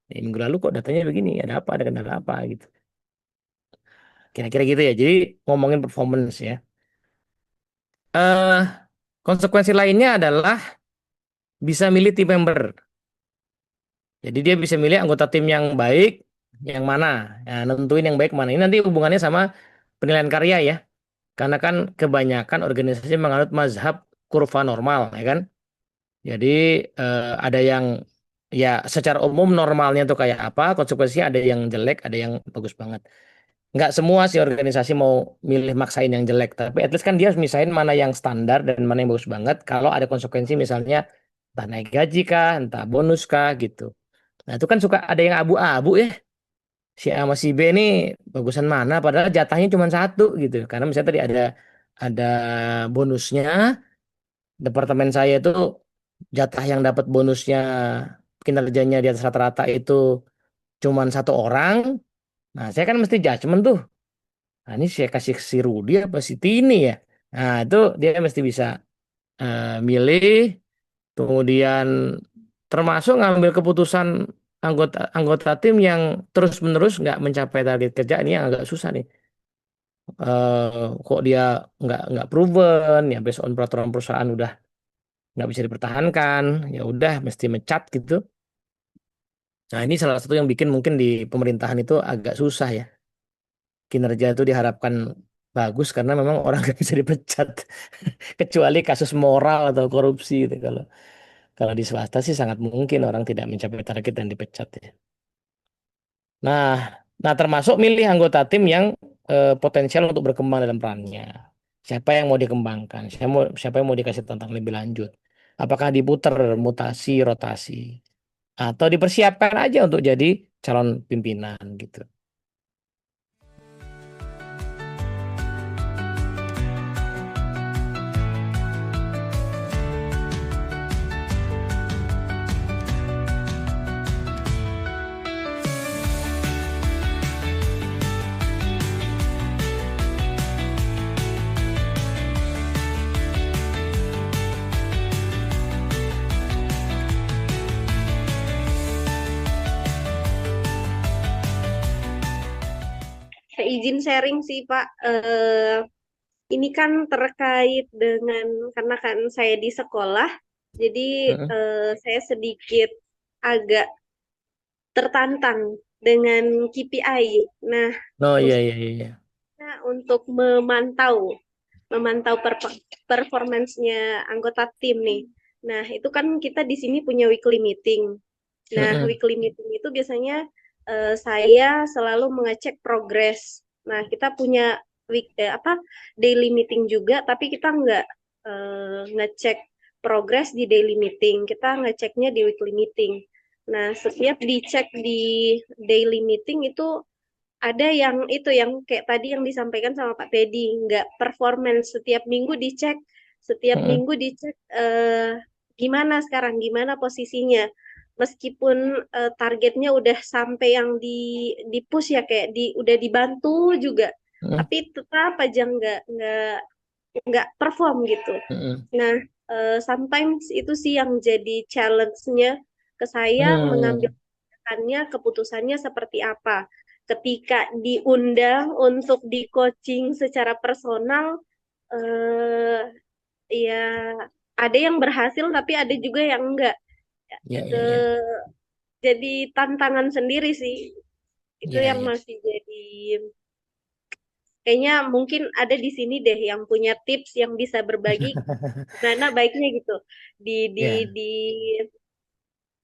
Minggu lalu kok datanya begini, ada kendala apa gitu. Kira-kira gitu ya. Jadi ngomongin performance ya. eh Konsekuensi lainnya adalah bisa milih team member. Jadi dia bisa milih anggota tim yang baik, yang mana. Ya, nentuin yang baik mana. Ini nanti hubungannya sama penilaian karya ya. Karena kan kebanyakan organisasi menganut mazhab kurva normal ya kan. Jadi ada yang ya secara umum normalnya tuh kayak apa, konsekuensinya ada yang jelek, ada yang bagus banget. Nggak semua sih organisasi mau milih maksain yang jelek, tapi at least kan dia harus misain mana yang standar dan mana yang bagus banget. Kalau ada konsekuensi misalnya entah naik gaji kah, entah bonus kah gitu. Nah itu kan suka ada yang abu-abu ya. Si A sama si B ini bagusan mana, padahal jatahnya cuma satu gitu. Karena misalnya tadi ada bonusnya, departemen saya itu jatah yang dapat bonusnya kinerjanya di atas rata-rata itu cuman satu orang. Nah, saya kan mesti judgement tuh. Nah, ini saya kasih si Rudy apa si Tini ya. Nah, itu dia mesti bisa milih, kemudian termasuk ngambil keputusan anggota anggota tim yang terus-menerus nggak mencapai target kerja, ini yang agak susah nih. Kok dia nggak proven ya, based on peraturan perusahaan udah nggak bisa dipertahankan, ya udah mesti mecat gitu. Nah, ini salah satu yang bikin mungkin di pemerintahan itu agak susah ya. Kinerja itu diharapkan bagus karena memang orang nggak bisa dipecat. Kecuali kasus moral atau korupsi gitu. Kalau kalau di swasta sih sangat mungkin orang tidak mencapai target dan dipecat ya. Nah, nah termasuk milih anggota tim yang potensial untuk berkembang dalam perannya. Siapa yang mau dikembangkan? Siapa yang mau dikasih tantangan lebih lanjut? Apakah diputer mutasi, rotasi, atau dipersiapkan aja untuk jadi calon pimpinan gitu. Saya izin sharing sih Pak. Ini kan terkait dengan karena kan saya di sekolah, jadi Mm-mm. saya sedikit agak tertantang dengan KPI. Nah, Oh iya khususnya iya iya, iya. untuk memantau performance-nya anggota tim nih. Nah, itu kan kita di sini punya weekly meeting. Nah, Mm-mm. weekly meeting itu biasanya saya selalu mengecek progres. Nah, kita punya daily meeting juga, tapi kita nggak ngecek progres di daily meeting. Kita ngeceknya di weekly meeting. Nah, setiap dicek di daily meeting itu ada yang itu yang kayak tadi yang disampaikan sama Pak Teddy, nggak performance setiap minggu dicek, setiap Mm-mm. minggu dicek gimana sekarang, gimana posisinya. Meskipun targetnya udah sampai yang di push ya kayak udah dibantu juga, Mm-mm. tapi tetap aja nggak perform gitu. Mm-mm. Nah, sometimes itu sih yang jadi challenge-nya ke saya mengambil Hmm. keputusannya seperti apa. Ketika diundang untuk di coaching secara personal, eh, ya ada yang berhasil tapi ada juga yang enggak. Ya, ya, ya. Eh, jadi tantangan sendiri sih. Itu Ya, yang ya. masih jadi kayaknya mungkin ada di sini deh yang punya tips yang bisa berbagi gimana baiknya gitu. Di di Ya.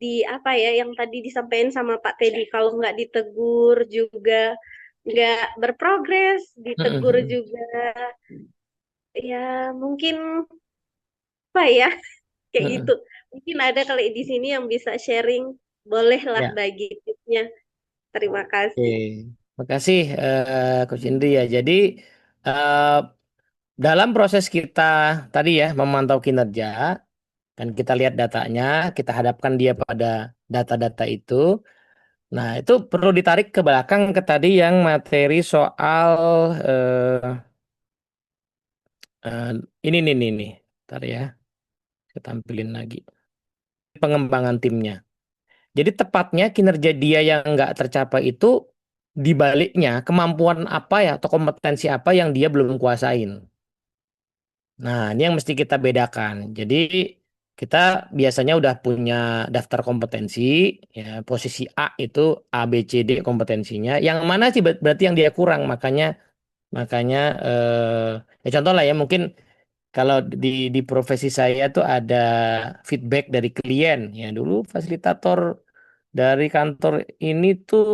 di apa ya yang tadi disampaikan sama Pak Teddy kalau nggak ditegur juga nggak berprogres, ditegur Mm-mm. juga ya mungkin apa ya kayak gitu. Mm-mm. Mungkin ada kali di sini yang bisa sharing, bolehlah Ya. bagi tipsnya. Terima Oke. kasih. Makasih, Coach Indri ya. Jadi eh, dalam proses kita tadi ya memantau kinerja, kan kita lihat datanya, kita hadapkan dia pada data-data itu. Nah, itu perlu ditarik ke belakang ke tadi yang materi soal eh, ini nih. Ntar ya, saya tampilin lagi. Pengembangan timnya. Jadi tepatnya kinerja dia yang nggak tercapai itu dibaliknya kemampuan apa ya atau kompetensi apa yang dia belum kuasain. Nah, ini yang mesti kita bedakan. Jadi kita biasanya udah punya daftar kompetensi, ya posisi A itu A B C D kompetensinya. Yang mana sih berarti yang dia kurang? Makanya ya contoh lah ya mungkin kalau di profesi saya tuh ada feedback dari klien ya dulu fasilitator dari kantor ini tuh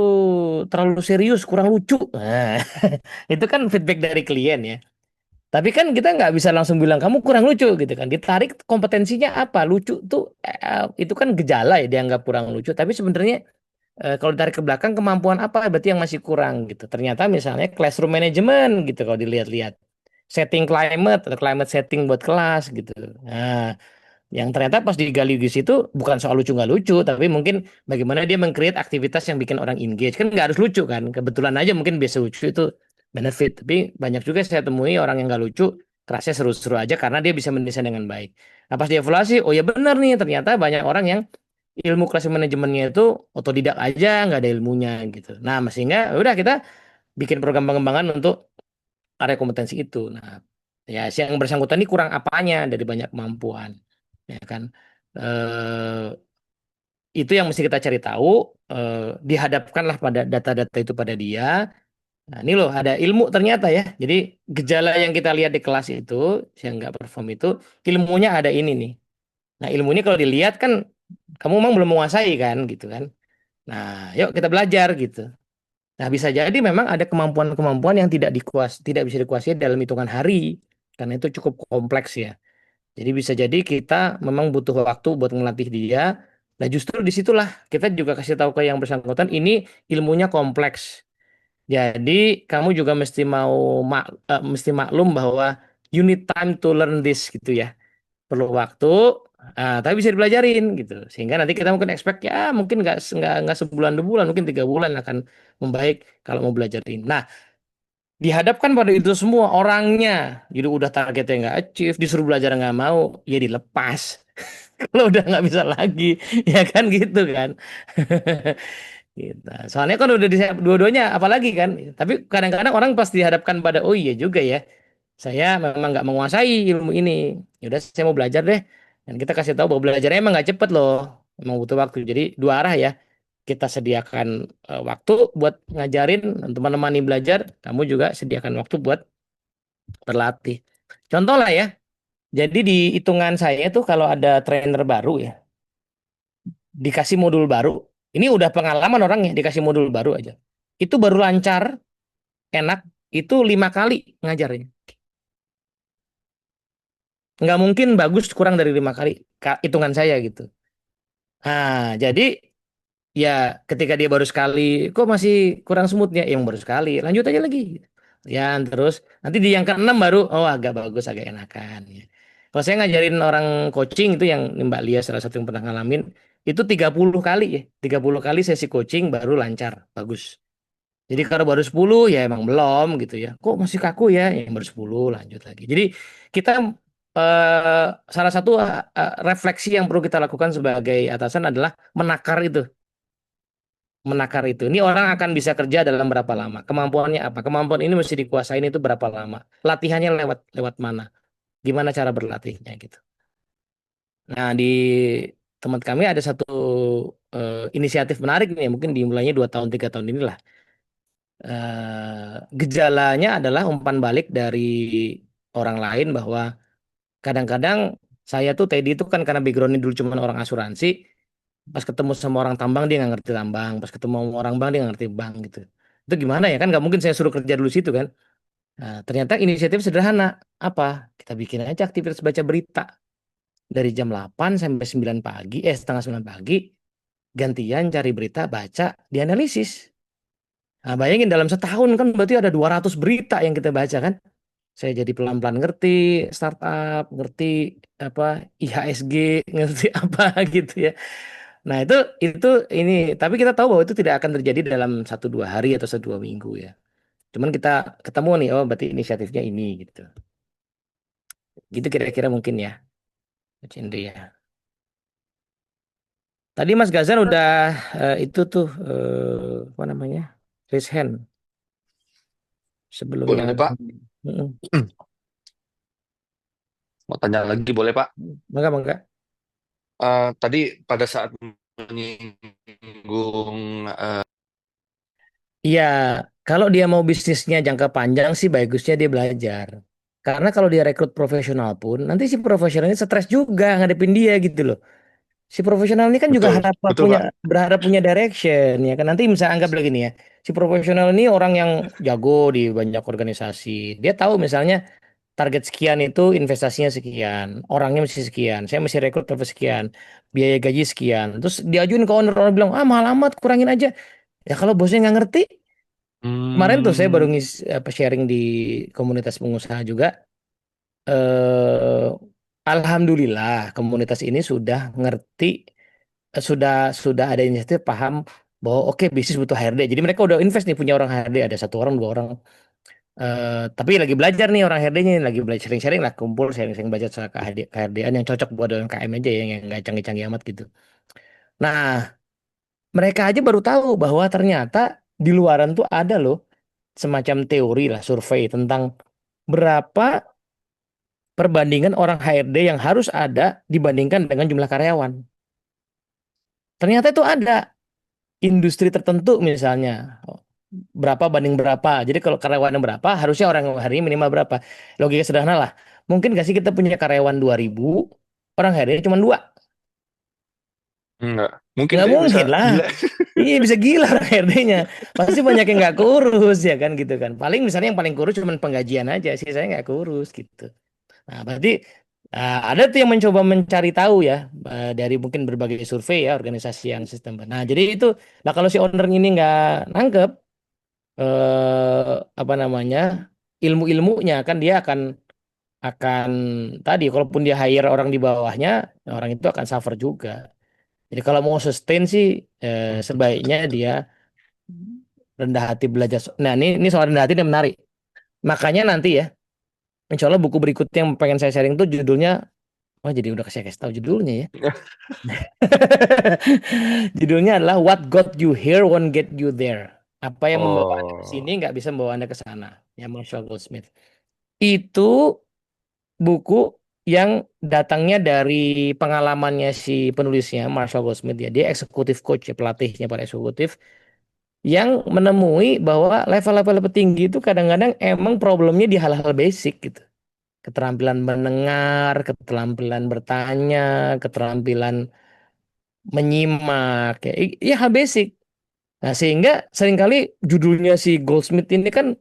terlalu serius, kurang lucu. Nah, itu kan feedback dari klien ya. Tapi kan kita nggak bisa langsung bilang kamu kurang lucu gitu kan. Ditarik kompetensinya apa? Lucu tuh itu kan gejala ya dianggap kurang lucu. Tapi sebenarnya kalau ditarik ke belakang kemampuan apa berarti yang masih kurang gitu. Ternyata misalnya classroom management gitu kalau dilihat-lihat. Setting climate atau climate setting buat kelas gitu. Nah, yang ternyata pas digali di situ bukan soal lucu nggak lucu, tapi mungkin bagaimana dia meng-create aktivitas yang bikin orang engage. Kan nggak harus lucu kan. Kebetulan aja mungkin biasa lucu itu benefit. Tapi banyak juga saya temui orang yang nggak lucu, kerasnya seru-seru aja karena dia bisa mendesain dengan baik. Nah pas dievaluasi, oh ya benar nih ternyata banyak orang yang ilmu kelas manajemennya itu otodidak aja, nggak ada ilmunya gitu. Nah sehingga ya udah kita bikin program pengembangan untuk area kompetensi itu. Nah, ya si yang bersangkutan ini kurang apanya dari banyak kemampuan, ya kan? Eh, itu yang mesti kita cari tahu. Dihadapkanlah pada data-data itu pada dia. Nah, ini loh ada ilmu ternyata ya. Jadi gejala yang kita lihat di kelas itu, yang nggak perform itu, ilmunya ada ini nih. Nah, ilmunya kalau dilihat kan, kamu memang belum menguasai kan, gitu kan. Nah, yuk kita belajar gitu. Nah, bisa jadi memang ada kemampuan-kemampuan yang tidak bisa dikuasai dalam hitungan hari, karena itu cukup kompleks ya. Jadi bisa jadi kita memang butuh waktu buat ngelatih dia. Nah, justru disitulah kita juga kasih tahu ke yang bersangkutan ini ilmunya kompleks. Jadi kamu juga mesti maklum bahwa you need time to learn this gitu ya. Perlu waktu, tapi bisa dipelajarin gitu. Sehingga nanti kita mungkin expect ya mungkin nggak sebulan 2 bulan, mungkin 3 bulan akan membaik kalau mau belajar ini. Nah, dihadapkan pada itu semua orangnya, jadi udah targetnya nggak achieve, disuruh belajar nggak mau, ya dilepas. Kalau udah nggak bisa lagi, ya kan gitu kan. Gitu. Soalnya kan udah dua-duanya, apalagi kan. Tapi kadang-kadang orang pas dihadapkan pada, oh iya juga ya, saya memang nggak menguasai ilmu ini. Ya udah, saya mau belajar deh. Dan kita kasih tahu bahwa belajarnya emang nggak cepet loh, emang butuh waktu. Jadi dua arah ya. Kita sediakan waktu buat ngajarin teman teman nih belajar. Kamu juga sediakan waktu buat berlatih. Contoh lah ya. Jadi di hitungan saya tuh kalau ada trainer baru ya, dikasih modul baru. Ini udah pengalaman orangnya dikasih modul baru aja. Itu baru lancar, enak, itu 5 kali ngajarnya. Nggak mungkin bagus kurang dari 5 kali, hitungan saya gitu. Nah, jadi ya ketika dia baru sekali, kok masih kurang smoothnya? Yang baru sekali, lanjut aja lagi. Ya, terus nanti di yang keenam baru, oh agak bagus, agak enakan. Ya. Kalau saya ngajarin orang coaching itu yang Mbak Lia salah satu yang pernah ngalamin, itu 30 kali ya. 30 kali sesi coaching baru lancar, bagus. Jadi kalau baru 10 ya emang belum gitu ya. Kok masih kaku ya? Yang baru 10 lanjut lagi. Jadi kita salah satu refleksi yang perlu kita lakukan sebagai atasan adalah menakar itu. Menakar itu. Ini orang akan bisa kerja dalam berapa lama? Kemampuannya apa? Kemampuan ini mesti dikuasain itu berapa lama? Latihannya lewat lewat mana? Gimana cara berlatihnya gitu. Nah, di tempat kami ada satu inisiatif menarik nih, mungkin dimulainya 2 tahun 3 tahun inilah. Gejalanya adalah umpan balik dari orang lain bahwa kadang-kadang saya tuh Teddy itu kan karena backgroundnya dulu cuma orang asuransi, pas ketemu sama orang tambang dia nggak ngerti tambang, pas ketemu sama orang bank dia nggak ngerti bank gitu. Itu gimana ya kan nggak mungkin saya suruh kerja dulu situ kan. Nah, ternyata inisiatif sederhana. Apa? Kita bikin aja aktivitas baca berita dari jam 8 sampai 9 pagi, setengah 9 pagi, gantian cari berita, baca, dianalisis. Nah, bayangin dalam setahun kan berarti ada 200 berita yang kita baca kan. Saya jadi pelan-pelan ngerti startup, ngerti apa IHSG, ngerti apa gitu ya. Nah, itu ini, tapi kita tahu bahwa itu tidak akan terjadi dalam 1 2 hari atau 1 2 minggu ya. Cuman kita ketemu nih, oh berarti inisiatifnya ini gitu. Gitu kira-kira mungkin ya, Mas Cindri ya. Tadi Mas Gazan udah itu tuh apa namanya? Raise hand sebelum yang Boleh Pak. Mm-mm. Mau tanya lagi boleh Pak? Mangga, mangga. Tadi pada saat menyinggung Iya, kalau dia mau bisnisnya jangka panjang sih bagusnya dia belajar. Karena kalau dia rekrut profesional pun, nanti si profesional ini stres juga ngadepin dia gitu loh. Si profesional ini kan juga betul, betul Pak. berharap punya direction ya kan. Nanti misalnya anggap lagi nih ya, si profesional ini orang yang jago di banyak organisasi. Dia tahu misalnya target sekian itu investasinya sekian, orangnya mesti sekian, saya mesti rekrut berapa sekian, biaya gaji sekian. Terus diajuin ke owner, owner bilang, ah mahal amat, kurangin aja. Ya kalau bosnya nggak ngerti, kemarin tuh saya baru Hmm, sharing di komunitas pengusaha juga. Eh, Alhamdulillah komunitas ini sudah ngerti, sudah ada inisiatif paham bahwa oke bisnis butuh HRD. Jadi mereka udah invest nih punya orang HRD ada 1 orang 2 orang. Tapi lagi belajar nih orang HRD-nya lagi belajar sharing-sharing lah kumpul sharing-sharing belajar soal KHRD-an yang cocok buat UMKM aja ya yang nggak canggih-canggih amat gitu. Nah mereka aja baru tahu bahwa ternyata di luaran tuh ada loh semacam teori lah survei tentang berapa perbandingan orang HRD yang harus ada dibandingkan dengan jumlah karyawan. Ternyata itu ada industri tertentu misalnya berapa banding berapa. Jadi kalau karyawannya berapa, harusnya orang hari ini minimal berapa. Logika sederhana lah. Mungkin gak sih kita punya karyawan 2.000, orang hari ini cuma 2. enggak. Mungkin Nggak aja bisa mungkin lah. gila. Iya bisa gila orang HRD-nya. Pasti banyak yang nggak kurus ya kan gitu kan. Paling misalnya yang paling kurus cuma penggajian aja sih, saya nggak kurus gitu. Nah, berarti ada tuh yang mencoba mencari tahu ya dari mungkin berbagai survei ya organisasi yang sistem. Nah, jadi itu, nah kalau si owner ini nggak nangkep apa namanya ilmu-ilmunya kan dia akan tadi kalaupun dia hire orang di bawahnya, orang itu akan suffer juga. Jadi kalau mau sustain sih sebaiknya dia rendah hati belajar. Nah, ini soal rendah hati ini menarik. Makanya nanti ya, insya Allah buku berikutnya yang pengen saya sharing tuh judulnya, oh jadi udah kasih tahu judulnya ya. Judulnya adalah What Got You Here Won't Get You There. Apa yang membawa Anda ke sini Oh. nggak bisa membawa Anda ke sana. Ya, Marshall Goldsmith. Itu buku yang datangnya dari pengalamannya si penulisnya, Marshall Goldsmith ya. Dia eksekutif coach ya, pelatihnya para eksekutif yang menemui bahwa level-level petinggi itu kadang-kadang emang problemnya di hal-hal basic gitu. Keterampilan mendengar, keterampilan bertanya, keterampilan menyimak, ya hal basic. Nah, sehingga seringkali judulnya si Goldsmith ini kan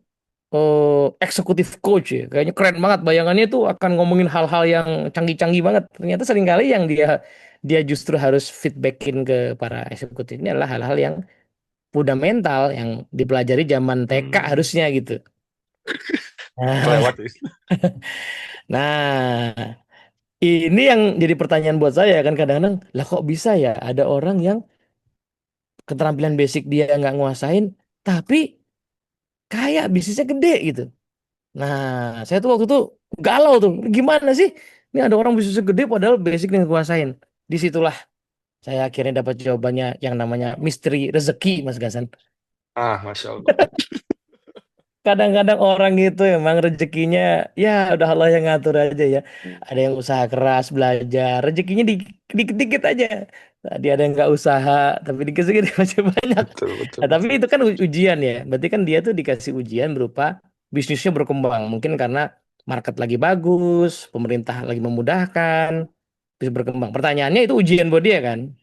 eksekutif coach ya. Kayaknya keren banget bayangannya tuh akan ngomongin hal-hal yang canggih-canggih banget. Ternyata seringkali yang dia dia justru harus feedbackin ke para eksekutif ini adalah hal-hal yang fundamental yang dipelajari zaman TK Hmm, harusnya gitu. Nah, kelewat ya. nah, ini yang jadi pertanyaan buat saya kan kadang-kadang, lah kok bisa ya ada orang yang keterampilan basic dia nggak nguasain, tapi kayak bisnisnya gede gitu. Nah, saya tuh waktu itu galau tuh. Gimana sih? Ini ada orang bisnisnya gede padahal basic yang kuasain. Disitulah saya akhirnya dapat jawabannya yang namanya misteri rezeki, Mas Gasan. Ah, Masya Allah. Kadang-kadang orang itu emang rezekinya ya udah Allah yang ngatur aja ya. Ada yang usaha keras belajar, rezekinya dikit-dikit aja. Tadi ada yang nggak usaha, tapi dikit-dikit masih banyak. Betul, betul, Nah, tapi betul. itu kan ujian ya. Berarti kan dia tuh dikasih ujian berupa bisnisnya berkembang. Mungkin karena market lagi bagus, pemerintah lagi memudahkan, bisa berkembang. Pertanyaannya itu ujian buat dia kan.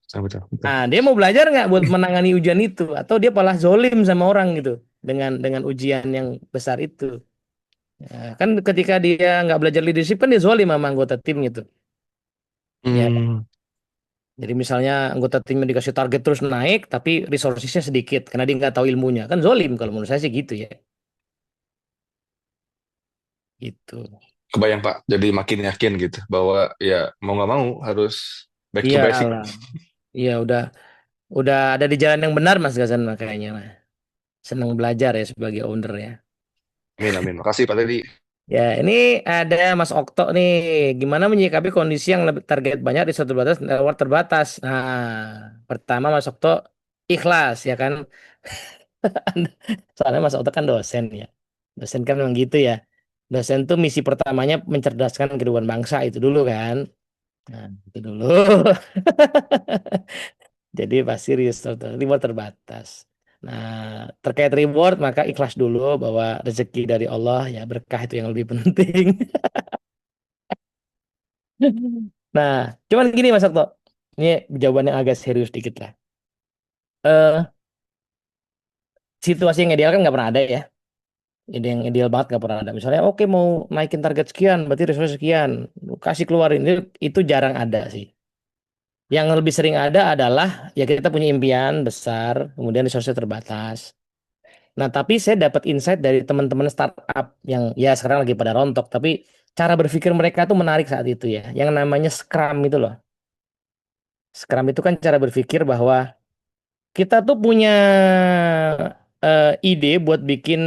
Betul, betul, betul. Nah, dia mau belajar nggak buat menangani ujian itu, atau dia malah zolim sama orang gitu dengan ujian yang besar itu. Ya, kan ketika dia nggak belajar leadership kan dia zolim sama anggota tim gitu. Ya, Hmm, jadi misalnya anggota timnya dikasih target terus naik, tapi resourcesnya sedikit karena dia nggak tahu ilmunya, kan zolim kalau menurut saya sih gitu ya. Gitu. kebayang Pak. Jadi makin yakin gitu bahwa ya mau nggak mau harus back to basic. Iyalah, iya udah ada di jalan yang benar Mas Gazan makanya mah. Senang belajar ya sebagai owner ya. Amin, amin. Makasih Pak Teddy. Ya, ini ada Mas Okto nih. Gimana menyikapi kondisi yang lebih target banyak di suatu batas dan reward terbatas? Nah, pertama Mas Okto ikhlas ya kan. Soalnya Mas Okto kan dosen ya. Dosen kan memang gitu ya. Dosen tuh misi pertamanya mencerdaskan kehidupan bangsa itu dulu kan. Nah, itu dulu. Jadi pasti reward terbatas. Nah, terkait reward maka ikhlas dulu bahwa rezeki dari Allah ya berkah itu yang lebih penting. Nah, cuman gini Mas Okto. Ini jawabannya agak serius dikit lah. Eh, situasi yang ideal kan nggak pernah ada ya. Ide yang ideal banget nggak pernah ada. Misalnya, oke mau naikin target sekian, berarti resource sekian, kasih keluarin itu jarang ada sih. Yang lebih sering ada adalah ya kita punya impian besar, kemudian resource terbatas. Nah, tapi saya dapat insight dari teman-teman startup yang ya sekarang lagi pada rontok, tapi cara berpikir mereka tuh menarik saat itu ya. Yang namanya Scrum itu loh. Scrum itu kan cara berpikir bahwa kita tuh punya ide buat bikin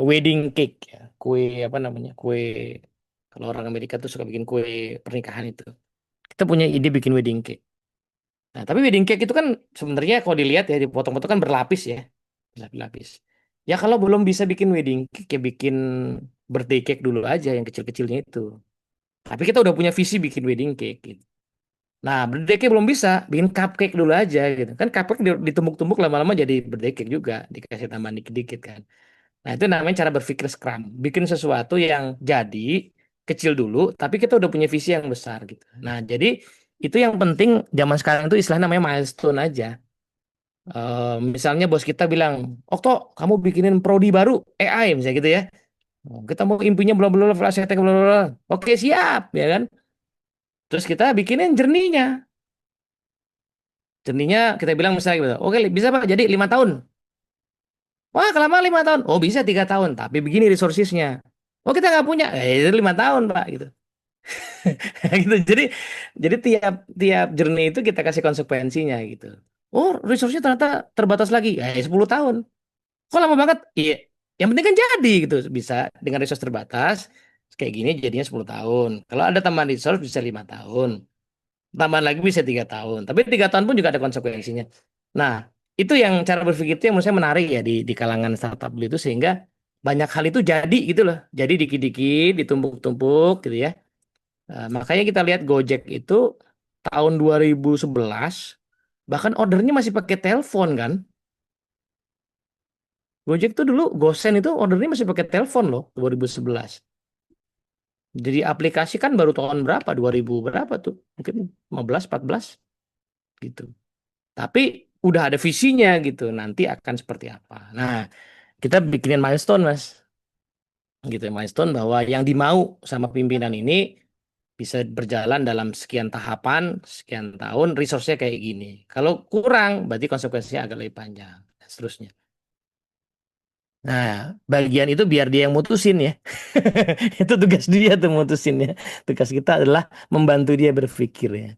wedding cake ya. Kue apa namanya? Kue kalau orang Amerika tuh suka bikin kue pernikahan itu. Kita punya ide bikin wedding cake. Nah, tapi wedding cake itu kan sebenarnya kalau dilihat ya dipotong-potong kan berlapis ya. Berlapis. Ya kalau belum bisa bikin wedding cake ya bikin birthday cake dulu aja yang kecil-kecilnya itu. Tapi kita udah punya visi bikin wedding cake gitu. Nah, birthday cake belum bisa, bikin cupcake dulu aja gitu. Kan cupcake ditumbuk-tumbuk lama-lama jadi birthday cake juga, dikasih tambahan dikit-dikit kan. Nah, itu namanya cara berpikir Scrum. Bikin sesuatu yang jadi kecil dulu, tapi kita udah punya visi yang besar gitu. Nah, jadi itu yang penting zaman sekarang itu istilah namanya milestone aja. Misalnya bos kita bilang, Okto, kamu bikinin prodi baru, AI misalnya gitu ya. Oh, kita mau impinya bla bla bla, flash attack bla bla bla. Oke, siap, ya kan? Terus kita bikinin jerninya. Jerninya kita bilang misalnya gitu, oke bisa Pak, jadi 5 tahun. Wah, kelamaan 5 tahun. Oh, bisa 3 tahun, tapi begini resourcesnya. Oh, kita nggak punya. Itu 5 tahun, Pak, gitu. Gitu. Jadi tiap tiap journey itu kita kasih konsekuensinya gitu. Oh, resource-nya ternyata terbatas lagi. 10 tahun. Kok lama banget? Iya. Yang penting kan jadi gitu. Bisa dengan resource terbatas kayak gini jadinya 10 tahun. Kalau ada tambahan resource bisa 5 tahun. Tambahan lagi bisa 3 tahun. Tapi 3 tahun pun juga ada konsekuensinya. Nah, itu yang cara berpikir itu yang menurut saya menarik ya di kalangan startup dulu itu sehingga banyak hal itu jadi gitu loh. Jadi dikit-dikit, ditumpuk-tumpuk gitu ya. Makanya kita lihat Gojek itu tahun 2011 bahkan ordernya masih pakai telepon kan. Gojek tuh dulu Gosen itu ordernya masih pakai telepon loh 2011. Jadi aplikasi kan baru tahun berapa? 2000 berapa tuh? Mungkin 15 14 gitu. Tapi udah ada visinya gitu. Nanti akan seperti apa. Nah, kita bikinin milestone Mas, gitu milestone bahwa yang dimau sama pimpinan ini bisa berjalan dalam sekian tahapan, sekian tahun, resource-nya kayak gini. Kalau kurang, berarti konsekuensinya agak lebih panjang, dan seterusnya. Nah, bagian itu biar dia yang mutusin ya. Itu tugas dia tuh mutusin ya. Tugas kita adalah membantu dia berpikir ya.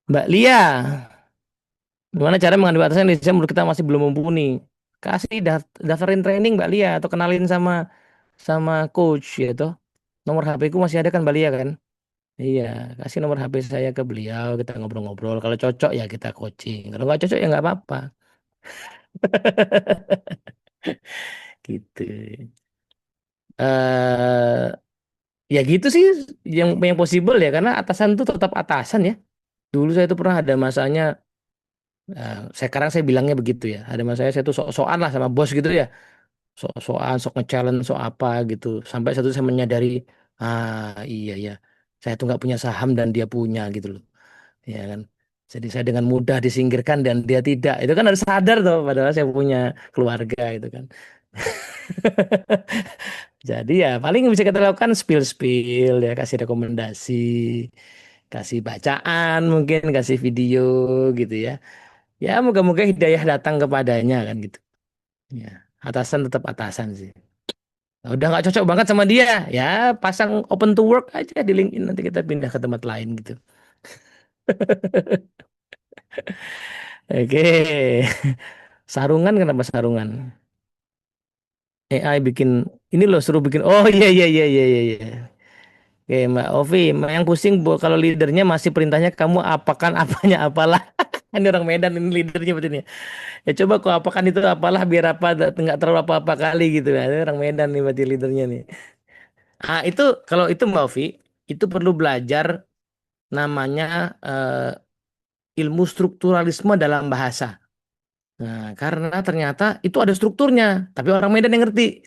Mbak Lia, gimana cara menghadapi atasan di Indonesia menurut kita masih belum mumpuni? Kasih daftarin training Mbak Lia atau kenalin sama coach ya toh. Nomor HP ku masih ada kan Mbak Lia kan? Iya, kasih nomor HP saya ke beliau, kita ngobrol-ngobrol. Kalau cocok ya kita coaching. Kalau nggak cocok ya nggak apa-apa. Gitu. eh Ya gitu sih yang possible ya karena atasan itu tetap atasan ya. Dulu saya tuh pernah ada masanya sekarang saya bilangnya begitu ya. Ada masanya saya tuh sok-sokan lah sama bos gitu ya. Sok-sokan, sok nge-challenge, sok apa gitu. Sampai satu saya menyadari iya ya. Saya tuh nggak punya saham dan dia punya gitu loh. Ya kan. Jadi saya dengan mudah disingkirkan dan dia tidak. Itu kan harus sadar tuh padahal saya punya keluarga itu kan. Jadi ya paling yang bisa kita lakukan spill-spill ya kasih rekomendasi, kasih bacaan mungkin kasih video gitu ya. Ya moga-moga hidayah datang kepadanya kan gitu. Ya atasan tetap atasan sih. Nah, udah nggak cocok banget sama dia, ya pasang open to work aja di LinkedIn nanti kita pindah ke tempat lain gitu. Oke, sarungan kenapa sarungan? AI bikin ini loh suruh bikin. Oh iya iya iya iya iya. Iya. Oke, Mbak Ovi, yang pusing kalau leadernya masih perintahnya kamu apakan apanya apalah. Ini orang Medan ini leadernya betul ya. Ya coba kok apakan itu apalah biar apa nggak terlalu apa-apa kali gitu ya. Ini orang Medan nih berarti leadernya nih. Itu kalau itu Mbak Ovi, itu perlu belajar namanya ilmu strukturalisme dalam bahasa. Nah, karena ternyata itu ada strukturnya, tapi orang Medan yang ngerti.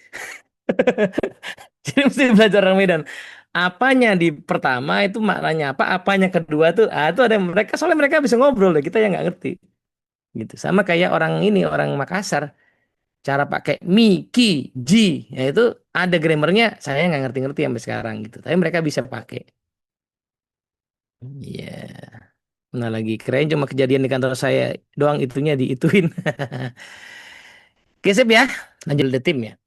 Jadi mesti belajar orang Medan. Apanya di pertama itu maknanya apa, apanya kedua tuh, itu ada mereka soalnya mereka bisa ngobrol deh, kita yang nggak ngerti. Gitu. Sama kayak orang ini, orang Makassar, cara pakai mi, ki, ji, ya itu ada grammarnya, saya nggak ngerti-ngerti sampai sekarang gitu. Tapi mereka bisa pakai. Iya. Nah lagi keren cuma kejadian di kantor saya doang itunya diituin. Oke, sip ya. Lanjut the tim ya.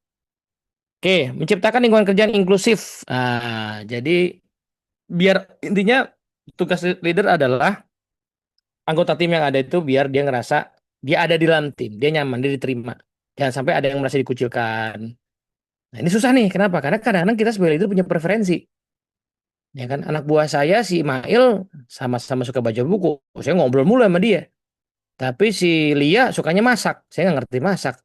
Oke, menciptakan lingkungan kerja yang inklusif. Jadi biar intinya tugas leader adalah anggota tim yang ada itu biar dia ngerasa dia ada di dalam tim, dia nyaman, dia diterima. Jangan sampai ada yang merasa dikucilkan. Nah, ini susah nih. Kenapa? Karena kadang-kadang kita sebagai leader punya preferensi. Ya kan, anak buah saya si Mail sama-sama suka baca buku. Saya ngobrol mulu sama dia. Tapi si Lia sukanya masak. Saya nggak ngerti masak.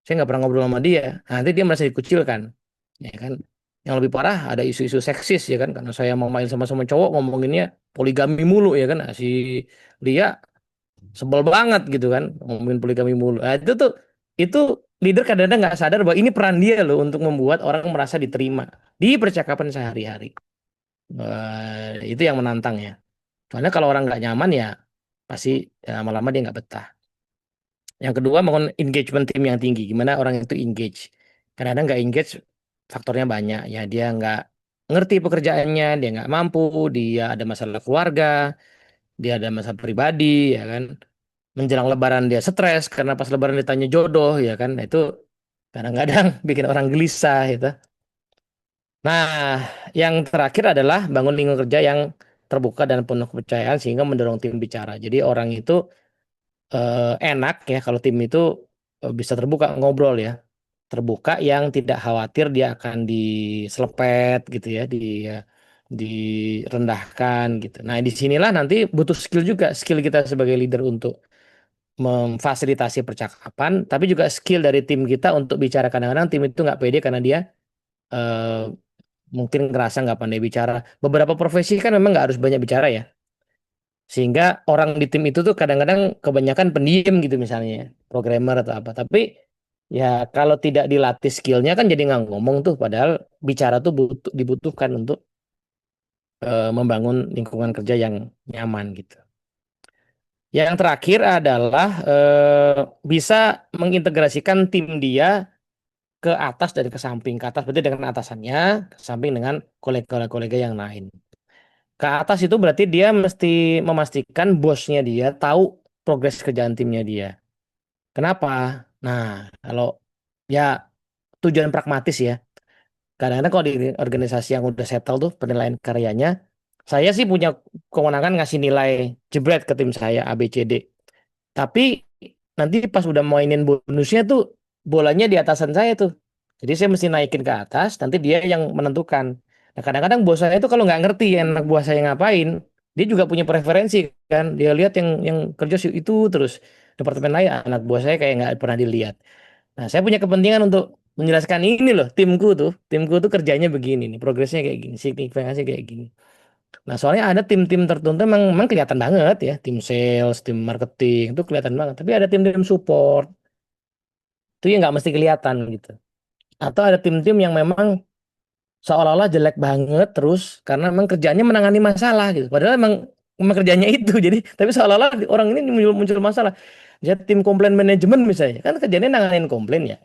Saya nggak pernah ngobrol sama dia. Nah, nanti dia merasa dikucilkan. Ya kan. Yang lebih parah ada isu-isu seksis ya kan. Karena saya mau main sama-sama cowok ngomonginnya poligami mulu ya kan. Nah, si Lia sebel banget gitu kan ngomongin poligami mulu. Nah, itu leader kadang-kadang nggak sadar bahwa ini peran dia loh untuk membuat orang merasa diterima di percakapan sehari-hari. Itu yang menantang ya. Soalnya kalau orang nggak nyaman ya pasti ya, lama-lama dia nggak betah. Yang kedua bangun engagement tim yang tinggi. Gimana orang itu engage? Kadang-kadang nggak engage faktornya banyak ya. Dia nggak ngerti pekerjaannya, dia nggak mampu, dia ada masalah keluarga, dia ada masalah pribadi ya kan. Menjelang Lebaran dia stres karena pas Lebaran ditanya jodoh ya kan. Nah, itu kadang-kadang bikin orang gelisah gitu. Nah, yang terakhir adalah bangun lingkungan kerja yang terbuka dan penuh kepercayaan sehingga mendorong tim bicara. Jadi orang itu enak ya kalau tim itu bisa terbuka ngobrol ya. Terbuka yang tidak khawatir dia akan diselepet gitu ya, direndahkan gitu. Nah, disinilah nanti butuh skill juga, skill kita sebagai leader untuk memfasilitasi percakapan, tapi juga skill dari tim kita untuk bicara. Kadang-kadang tim itu nggak pede karena dia eh, mungkin ngerasa nggak pandai bicara. Beberapa profesi kan memang nggak harus banyak bicara ya. Sehingga orang di tim itu tuh kadang-kadang kebanyakan pendiam gitu misalnya, programmer atau apa. Tapi ya kalau tidak dilatih skillnya kan jadi nggak ngomong tuh. Padahal bicara tuh dibutuhkan untuk membangun lingkungan kerja yang nyaman gitu. Yang terakhir adalah bisa mengintegrasikan tim dia ke atas dan ke samping. Ke atas berarti dengan atasannya, ke samping dengan kolega-kolega yang lain. Ke atas itu berarti dia mesti memastikan bosnya dia tahu progres kerjaan timnya dia. Kenapa? Nah, kalau ya tujuan pragmatis ya. Kadang-kadang kalau di organisasi yang udah settle tuh penilaian karyanya, saya sih punya kewenangan ngasih nilai jebret ke tim saya A, B, C, D. Tapi nanti pas udah mainin bonusnya tuh bolanya di atasan saya tuh. Jadi saya mesti naikin ke atas, nanti dia yang menentukan. Nah kadang-kadang bos saya itu kalau nggak ngerti anak buah saya ngapain, dia juga punya preferensi kan. Dia lihat yang kerja sih itu terus. Departemen lain anak buah saya kayak nggak pernah dilihat. Nah saya punya kepentingan untuk menjelaskan ini loh, timku tuh kerjanya begini nih, progresnya kayak gini, signifikansinya kayak gini. Nah, soalnya ada tim-tim tertentu memang kelihatan banget ya, tim sales, tim marketing itu kelihatan banget. Tapi ada tim-tim support itu yang nggak mesti kelihatan gitu. Atau ada tim-tim yang memang seolah-olah jelek banget terus karena memang kerjanya menangani masalah gitu. Padahal memang kerjanya itu. Jadi tapi seolah-olah orang ini muncul masalah. Jadi tim komplain manajemen misalnya kan kerjanya nanganin komplain ya.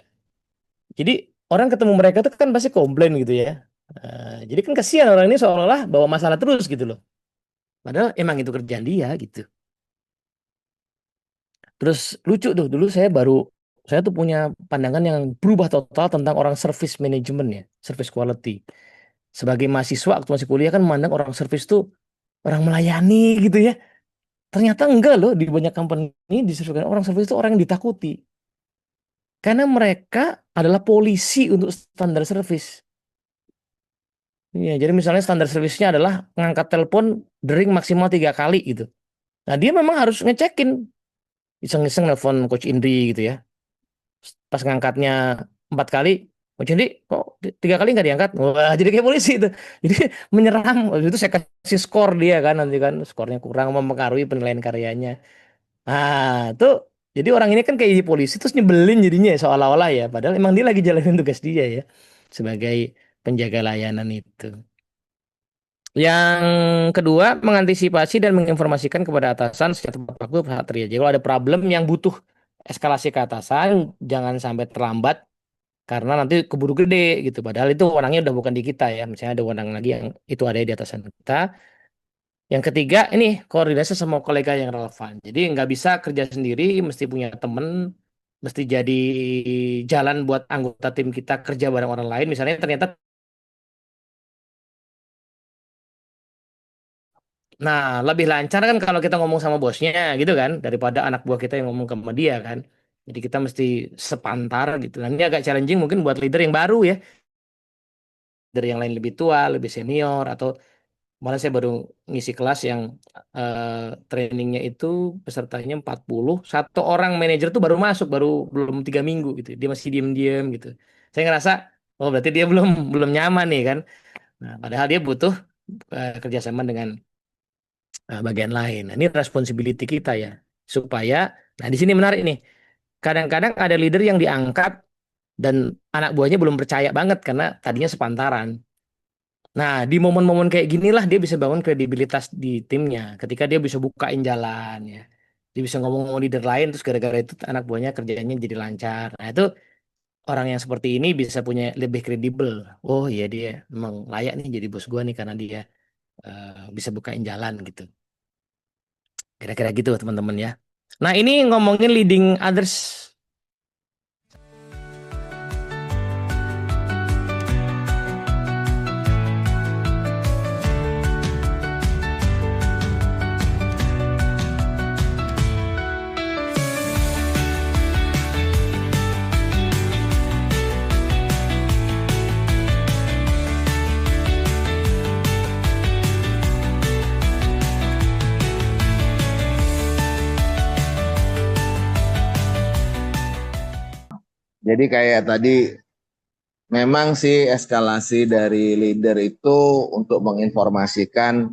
Jadi orang ketemu mereka tuh kan pasti komplain gitu ya. Jadi kan kasihan orang ini seolah-olah bawa masalah terus gitu loh. Padahal emang itu kerjaan dia gitu. Terus lucu tuh, dulu saya tuh punya pandangan yang berubah total tentang orang service management ya, service quality. Sebagai mahasiswa waktu masih kuliah kan memandang orang service tuh orang melayani gitu ya. Ternyata enggak loh, di banyak company di orang service itu orang yang ditakuti. Karena mereka adalah polisi untuk standar service. Iya, jadi misalnya standar service-nya adalah ngangkat telepon dering maksimal 3 kali gitu. Nah dia memang harus ngecekin, iseng-iseng nelfon Coach Indri gitu ya. Pas ngangkatnya 4 kali, oh jadi kok 3 kali nggak diangkat, wah jadi kayak polisi itu. Jadi menyerang. Waktu itu saya kasih skor dia kan, nanti kan skornya kurang mempengaruhi penilaian karyanya. Nah tuh jadi orang ini kan kayak jadi polisi terus nyebelin jadinya ya, seolah-olah ya padahal emang dia lagi jalanin tugas dia ya sebagai penjaga layanan itu. Yang kedua, mengantisipasi dan menginformasikan kepada atasan secara tepat waktu saat terjadi. Kalau ada problem yang butuh eskalasi ke atasan, jangan sampai terlambat karena nanti keburu gede gitu. Padahal itu orangnya udah bukan di kita ya. Misalnya ada orang lagi yang itu ada di atasan kita. Yang ketiga, ini koordinasi sama kolega yang relevan. Jadi nggak bisa kerja sendiri, mesti punya temen, mesti jadi jalan buat anggota tim kita kerja bareng orang lain. Misalnya ternyata, nah lebih lancar kan kalau kita ngomong sama bosnya gitu kan, daripada anak buah kita yang ngomong sama dia kan. Jadi kita mesti sepantar gitu. Nah ini agak challenging mungkin buat leader yang baru ya, leader yang lain lebih tua, lebih senior atau malah saya baru ngisi kelas yang trainingnya itu pesertanya 40, satu orang manajer tuh baru masuk, baru belum 3 minggu gitu. Dia masih diem-diem gitu. Saya ngerasa, oh berarti dia belum belum nyaman nih kan. Nah, padahal dia butuh kerjasama dengan bagian lain. Nah, ini responsibility kita ya. Supaya, nah di sini menarik nih. Kadang-kadang ada leader yang diangkat dan anak buahnya belum percaya banget karena tadinya sepantaran. Nah, di momen-momen kayak ginilah dia bisa bangun kredibilitas di timnya. Ketika dia bisa bukain jalan ya. Dia bisa ngomong-ngomong leader lain terus gara-gara itu anak buahnya kerjanya jadi lancar. Nah, itu orang yang seperti ini bisa punya lebih kredibel. Oh iya dia memang layak nih jadi bos gua nih karena dia bisa bukain jalan gitu. Kira-kira gitu teman-teman ya. Nah, ini ngomongin leading others. Jadi kayak tadi memang sih eskalasi dari leader itu untuk menginformasikan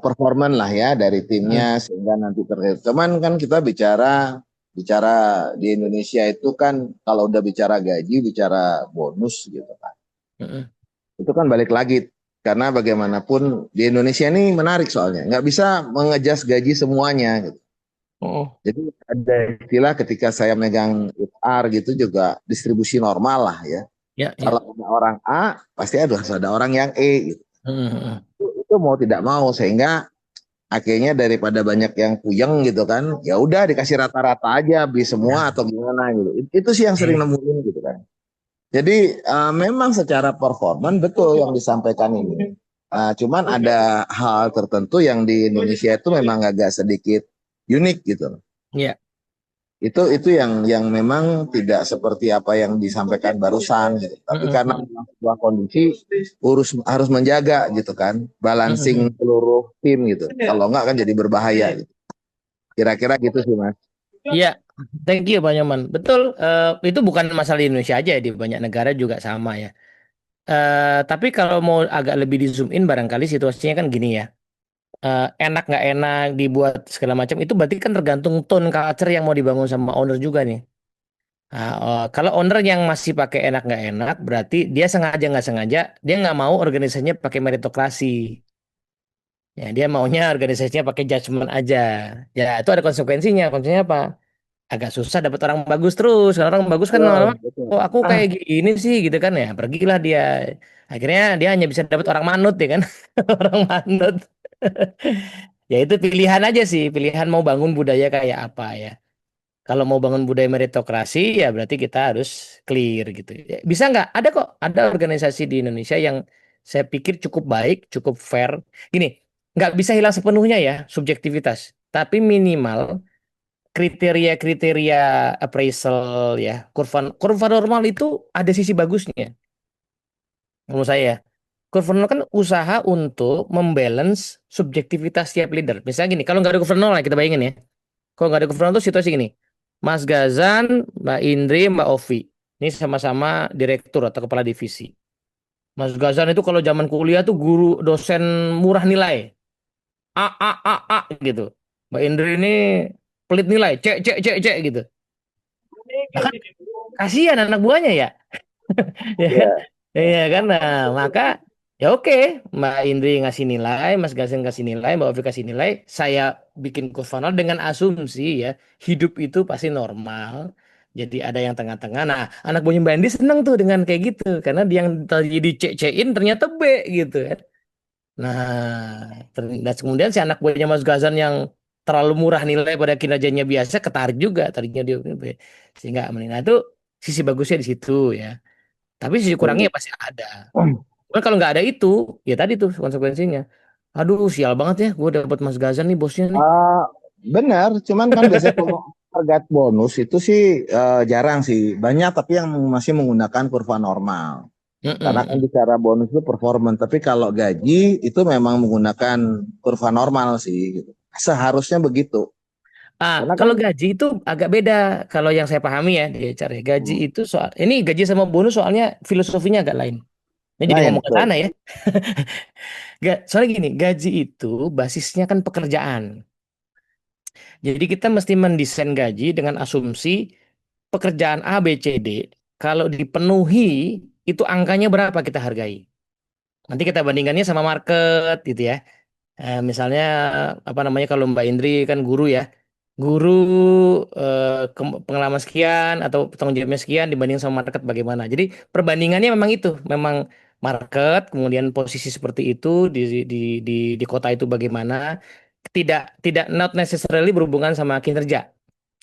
performan lah ya dari timnya sehingga nanti terlihat. Cuman kan kita bicara bicara di Indonesia itu kan kalau udah bicara gaji, bicara bonus gitu kan. Itu kan balik lagi karena bagaimanapun di Indonesia ini menarik soalnya nggak bisa mengejas gaji semuanya gitu. Oh, Jadi ada istilah ketika saya megang HR gitu juga distribusi normal lah ya. ya, Kalau ya. ada orang A, pasti ada orang yang E gitu. Hmm, hmm, hmm. Itu mau tidak mau sehingga akhirnya daripada banyak yang puyeng gitu kan, ya udah dikasih rata-rata aja beli semua Ya, atau gimana gitu. Itu sih yang sering oke. nemuin gitu kan. Jadi memang secara performan betul yang disampaikan ini. Cuman ada hal tertentu yang di Indonesia itu memang agak sedikit unik gitu. Ya. Itu yang memang tidak seperti apa yang disampaikan barusan gitu. Hmm, Tapi hmm, karena hmm. memang sebuah kondisi harus menjaga gitu kan, Hmm, hmm, balancing hmm. seluruh tim gitu. Kalau enggak kan jadi berbahaya gitu. Kira-kira gitu sih Mas. Iya, thank you Pak Nyoman. Betul, itu bukan masalah di Indonesia aja, di banyak negara juga sama ya. Tapi kalau mau agak lebih di zoom in, barangkali situasinya kan gini ya. Enak nggak enak dibuat segala macam itu berarti kan tergantung tone culture yang mau dibangun sama owner juga nih. Nah, kalau owner yang masih pakai enak nggak enak, berarti dia sengaja nggak sengaja dia nggak mau organisasinya pakai meritokrasi. Ya, dia maunya organisasinya pakai judgement aja. Ya, itu ada konsekuensinya. Konsekuensinya apa? Agak susah dapat orang bagus terus. Kalau orang bagus kan lama-lama, Betul, betul. oh aku kayak gini sih gitu kan ya. Pergilah dia. Akhirnya dia hanya bisa dapat orang manut ya kan. Orang manut. Ya itu pilihan aja sih. Pilihan mau bangun budaya kayak apa ya. Kalau mau bangun budaya meritokrasi ya berarti kita harus clear gitu. Ya, bisa nggak? Ada kok. Ada organisasi di Indonesia yang saya pikir cukup baik, cukup fair. Gini, nggak bisa hilang sepenuhnya ya subjektivitas. Tapi minimal kriteria-kriteria appraisal ya kurva kurva normal itu ada sisi bagusnya menurut saya. Kurva normal kan usaha untuk membalance subjektivitas tiap leader. Misalnya gini, kalau nggak ada kurva normal ya kita bayangin ya, kalau nggak ada kurva normal itu situasi gini: Mas Gazan, Mbak Indri, Mbak Ovi ini sama-sama direktur atau kepala divisi. Mas Gazan itu kalau zaman kuliah tuh guru dosen murah nilai, A gitu. Mbak Indri ini pelit nilai, C gitu. Nah, kan kasihan anak buahnya ya. Ya kan? Ya. Iya kan? Nah, maka ya oke, Mbak Indri ngasih nilai, Mas Gasen kasih nilai, Mbak Ovi kasih nilai, saya bikin kurvanol dengan asumsi ya, hidup itu pasti normal. Jadi ada yang tengah-tengah. Nah, anak buahnya Mbak Indi seneng tuh dengan kayak gitu, karena dia yang tadi di C-in ternyata B gitu kan. Nah, dan kemudian si anak buahnya Mas Gazan yang terlalu murah nilai pada kinerjanya biasa ketarik juga, tariknya dia sehingga aman. Nah, itu sisi bagusnya di situ ya. Tapi sisi kurangnya ya pasti ada. Cuman kalau nggak ada itu, ya tadi tuh konsekuensinya. Aduh, sial banget ya, gue dapet Mas Gazan nih bosnya nih. Ah, benar, cuman kan biasanya kalau target bonus itu sih jarang sih. Banyak tapi yang masih menggunakan kurva normal. Karena kan Mm-mm. bicara bonus itu performance, tapi kalau gaji itu memang menggunakan kurva normal sih gitu. Seharusnya begitu. Karena kan Kalau gaji itu agak beda. Kalau yang saya pahami ya, dia cari gaji itu soal ini gaji sama bonus soalnya filosofinya agak lain. Ini jadi lain ngomong ke betul. sana ya. Soalnya gini, gaji itu basisnya kan pekerjaan. Jadi kita mesti mendesain gaji dengan asumsi pekerjaan A, B, C, D. Kalau dipenuhi, itu angkanya berapa kita hargai. Nanti kita bandingkannya sama market gitu ya. Misalnya apa namanya kalau Mbak Indri kan guru ya. Guru pengalaman sekian atau tanggung jawabnya sekian dibanding sama market bagaimana. Jadi perbandingannya memang itu, memang market, kemudian posisi seperti itu di di di kota itu bagaimana. Tidak tidak not necessarily berhubungan sama kinerja.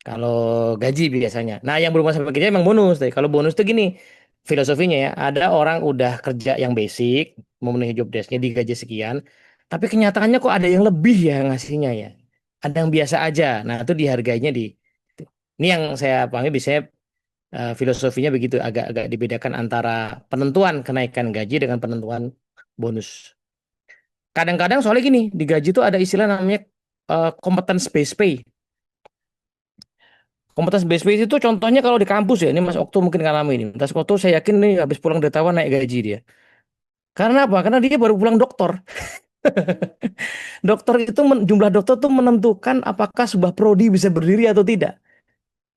Kalau gaji biasanya. Nah, yang berhubungan sama kinerja memang bonus. Tapi kalau bonus tuh gini, filosofinya ya, ada orang udah kerja yang basic, memenuhi job desk-nya digaji sekian, tapi kenyataannya kok ada yang lebih ya ngasihnya ya. Ada yang biasa aja. Nah, itu dihargainya di ini yang saya pahami biasanya filosofinya begitu, agak-agak dibedakan antara penentuan kenaikan gaji dengan penentuan bonus. Kadang-kadang soalnya gini, di gaji itu ada istilah namanya competence based pay. Kompetisi base itu contohnya kalau di kampus ya, ini Mas Okto mungkin ngalami ini. Mas Okto saya yakin nih habis pulang dari Taiwan naik gaji dia. Karena apa? Karena dia baru pulang doktor. Dokter itu jumlah dokter tuh menentukan apakah sebuah prodi bisa berdiri atau tidak.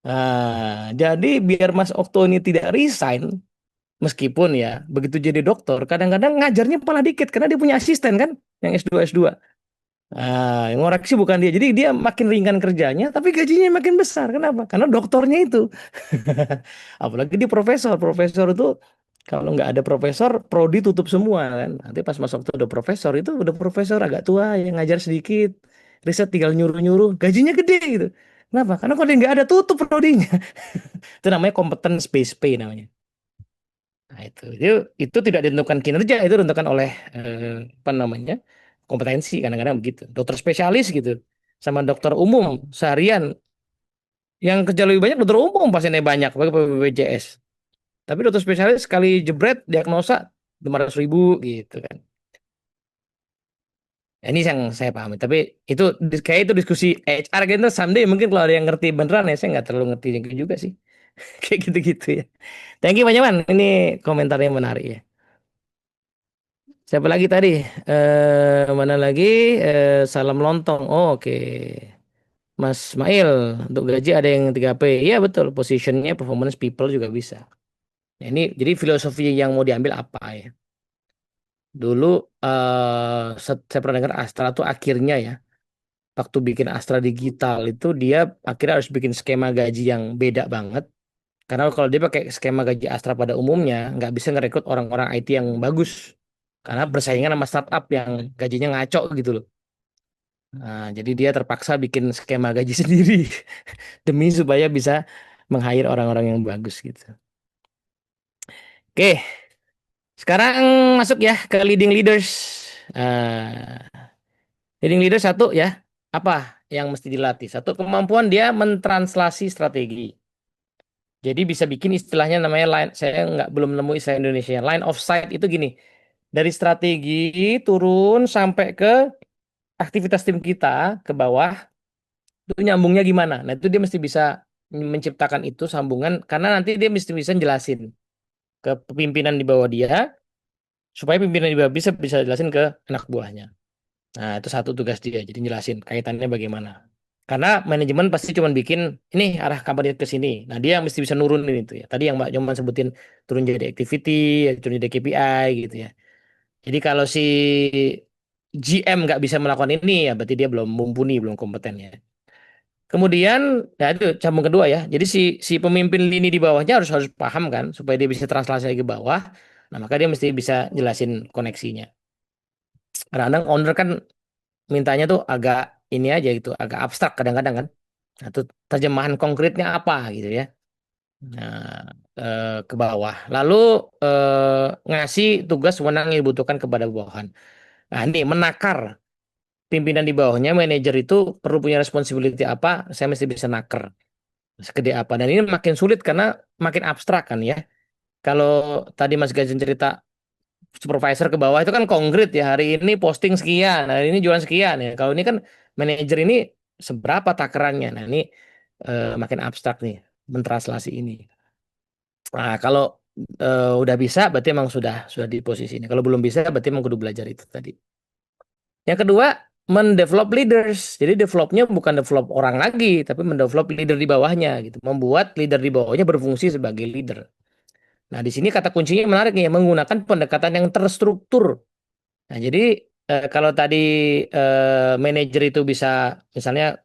Nah, jadi biar Mas Okto ini tidak resign, meskipun ya begitu jadi dokter, kadang-kadang ngajarnya malah dikit karena dia punya asisten kan yang S2 S2. Yang ngoreksi bukan dia. Jadi dia makin ringan kerjanya, tapi gajinya makin besar. Kenapa? Karena doktornya itu. Apalagi dia profesor. Profesor itu kalau nggak ada profesor, prodi tutup semua kan. Nanti pas masuk tuh udah profesor itu udah profesor agak tua yang ngajar sedikit, riset tinggal nyuruh-nyuruh, gajinya gede gitu. Kenapa? Karena kalau dia nggak ada tutup prodinya. Itu namanya competence based pay namanya. Nah, itu tidak ditentukan kinerja, itu ditentukan oleh apa namanya kompetensi kadang-kadang begitu. Dokter spesialis gitu sama dokter umum seharian yang kerja lebih banyak dokter umum pasiennya banyak pakai BPJS. Tapi dokter spesialis sekali jebret diagnosa 500.000 gitu kan. Ya, ini yang saya pahami. Tapi itu kayak itu diskusi HR gitu someday mungkin kalau ada yang ngerti beneran ya saya nggak terlalu ngerti juga sih. Kayak gitu-gitu ya. Thank you Pak Nyaman. Ini komentarnya menarik ya. Siapa lagi tadi? Mana lagi? Salam lontong. Oh, oke. Mas Mail, untuk gaji ada yang 3P. Iya betul, positionnya performance people juga bisa. Nah, ini jadi filosofi yang mau diambil apa ya? Dulu saya pernah dengar Astra tuh akhirnya ya, waktu bikin Astra Digital itu dia akhirnya harus bikin skema gaji yang beda banget. Karena kalau dia pakai skema gaji Astra pada umumnya, nggak bisa ngerekrut orang-orang IT yang bagus. Karena bersaingan sama startup yang gajinya ngaco gitu loh. Nah, jadi dia terpaksa bikin skema gaji sendiri demi supaya bisa meng-hire orang-orang yang bagus gitu. Oke, sekarang masuk ya ke leading leaders. Nah, leading leader satu ya, apa yang mesti dilatih? Satu, kemampuan dia mentranslasi strategi. Jadi bisa bikin istilahnya namanya line, saya nggak belum nemu istilah Indonesia. Line of sight itu gini, dari strategi turun sampai ke aktivitas tim kita ke bawah, itu nyambungnya gimana? Nah, itu dia mesti bisa menciptakan itu sambungan karena nanti dia mesti bisa jelasin ke pimpinan di bawah dia supaya pimpinan di bawah bisa bisa jelasin ke anak buahnya. Nah, itu satu tugas dia. Jadi jelasin kaitannya bagaimana. Karena manajemen pasti cuma bikin ini arah company ke sini. Nah, dia mesti bisa nurunin itu ya. Tadi yang Mbak Nyoman sebutin turun jadi activity, turun jadi KPI gitu ya. Jadi kalau si GM nggak bisa melakukan ini ya berarti dia belum mumpuni, belum kompeten ya. Kemudian, ya itu sambung kedua ya. Jadi si pemimpin lini di bawahnya harus harus paham kan, supaya dia bisa translasi ke bawah. Nah, maka dia mesti bisa jelasin koneksinya. Kadang-kadang owner kan mintanya tuh agak ini aja gitu, agak abstrak kadang-kadang kan. Nah, itu terjemahan konkretnya apa gitu ya. Nah, ke bawah. Lalu ngasih tugas wewenang yang dibutuhkan kepada bawahan. Nah, ini menakar pimpinan di bawahnya, manajer itu perlu punya responsibility apa, saya mesti bisa naker. Segede apa dan ini makin sulit karena makin abstrak kan ya kalau tadi Mas Gajen cerita supervisor ke bawah itu kan konkret ya hari ini posting sekian hari ini jualan sekian ya kalau ini kan manajer ini seberapa takarannya nah ini makin abstrak nih mentranslasi ini nah kalau udah bisa berarti emang sudah di posisi ini kalau belum bisa berarti emang kudu belajar itu tadi yang kedua mendevelop leaders jadi developnya bukan develop orang lagi tapi mendevelop leader di bawahnya gitu membuat leader di bawahnya berfungsi sebagai leader. Nah, di sini kata kuncinya menarik nih, menggunakan pendekatan yang terstruktur. Nah, jadi kalau tadi manajer itu bisa, misalnya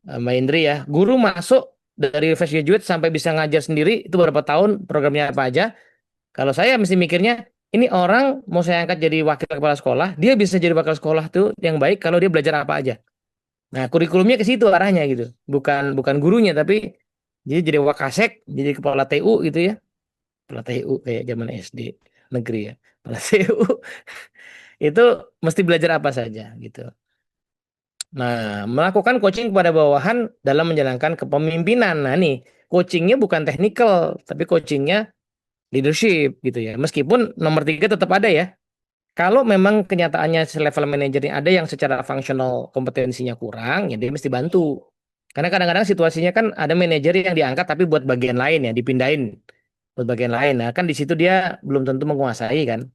Mbak Indri ya, guru masuk dari fresh graduate sampai bisa ngajar sendiri, itu berapa tahun, programnya apa aja. Kalau saya mesti mikirnya, ini orang mau saya angkat jadi wakil kepala sekolah, dia bisa jadi wakil sekolah tuh yang baik kalau dia belajar apa aja. Nah, kurikulumnya ke situ arahnya gitu. Bukan bukan gurunya, tapi dia jadi wakasek, jadi kepala TU gitu ya. Kepala TU kayak zaman SD negeri ya. Kepala TU itu mesti belajar apa saja gitu. Nah, melakukan coaching kepada bawahan dalam menjalankan kepemimpinan. Nah, nih coachingnya bukan teknikal, tapi coachingnya leadership gitu ya. Meskipun nomor tiga tetap ada ya. Kalau memang kenyataannya level manajernya ada yang secara fungsional kompetensinya kurang, ya dia mesti bantu. Karena kadang-kadang situasinya kan ada manajer yang diangkat tapi buat bagian lain ya, dipindahin buat bagian lain. Nah, kan di situ dia belum tentu menguasai kan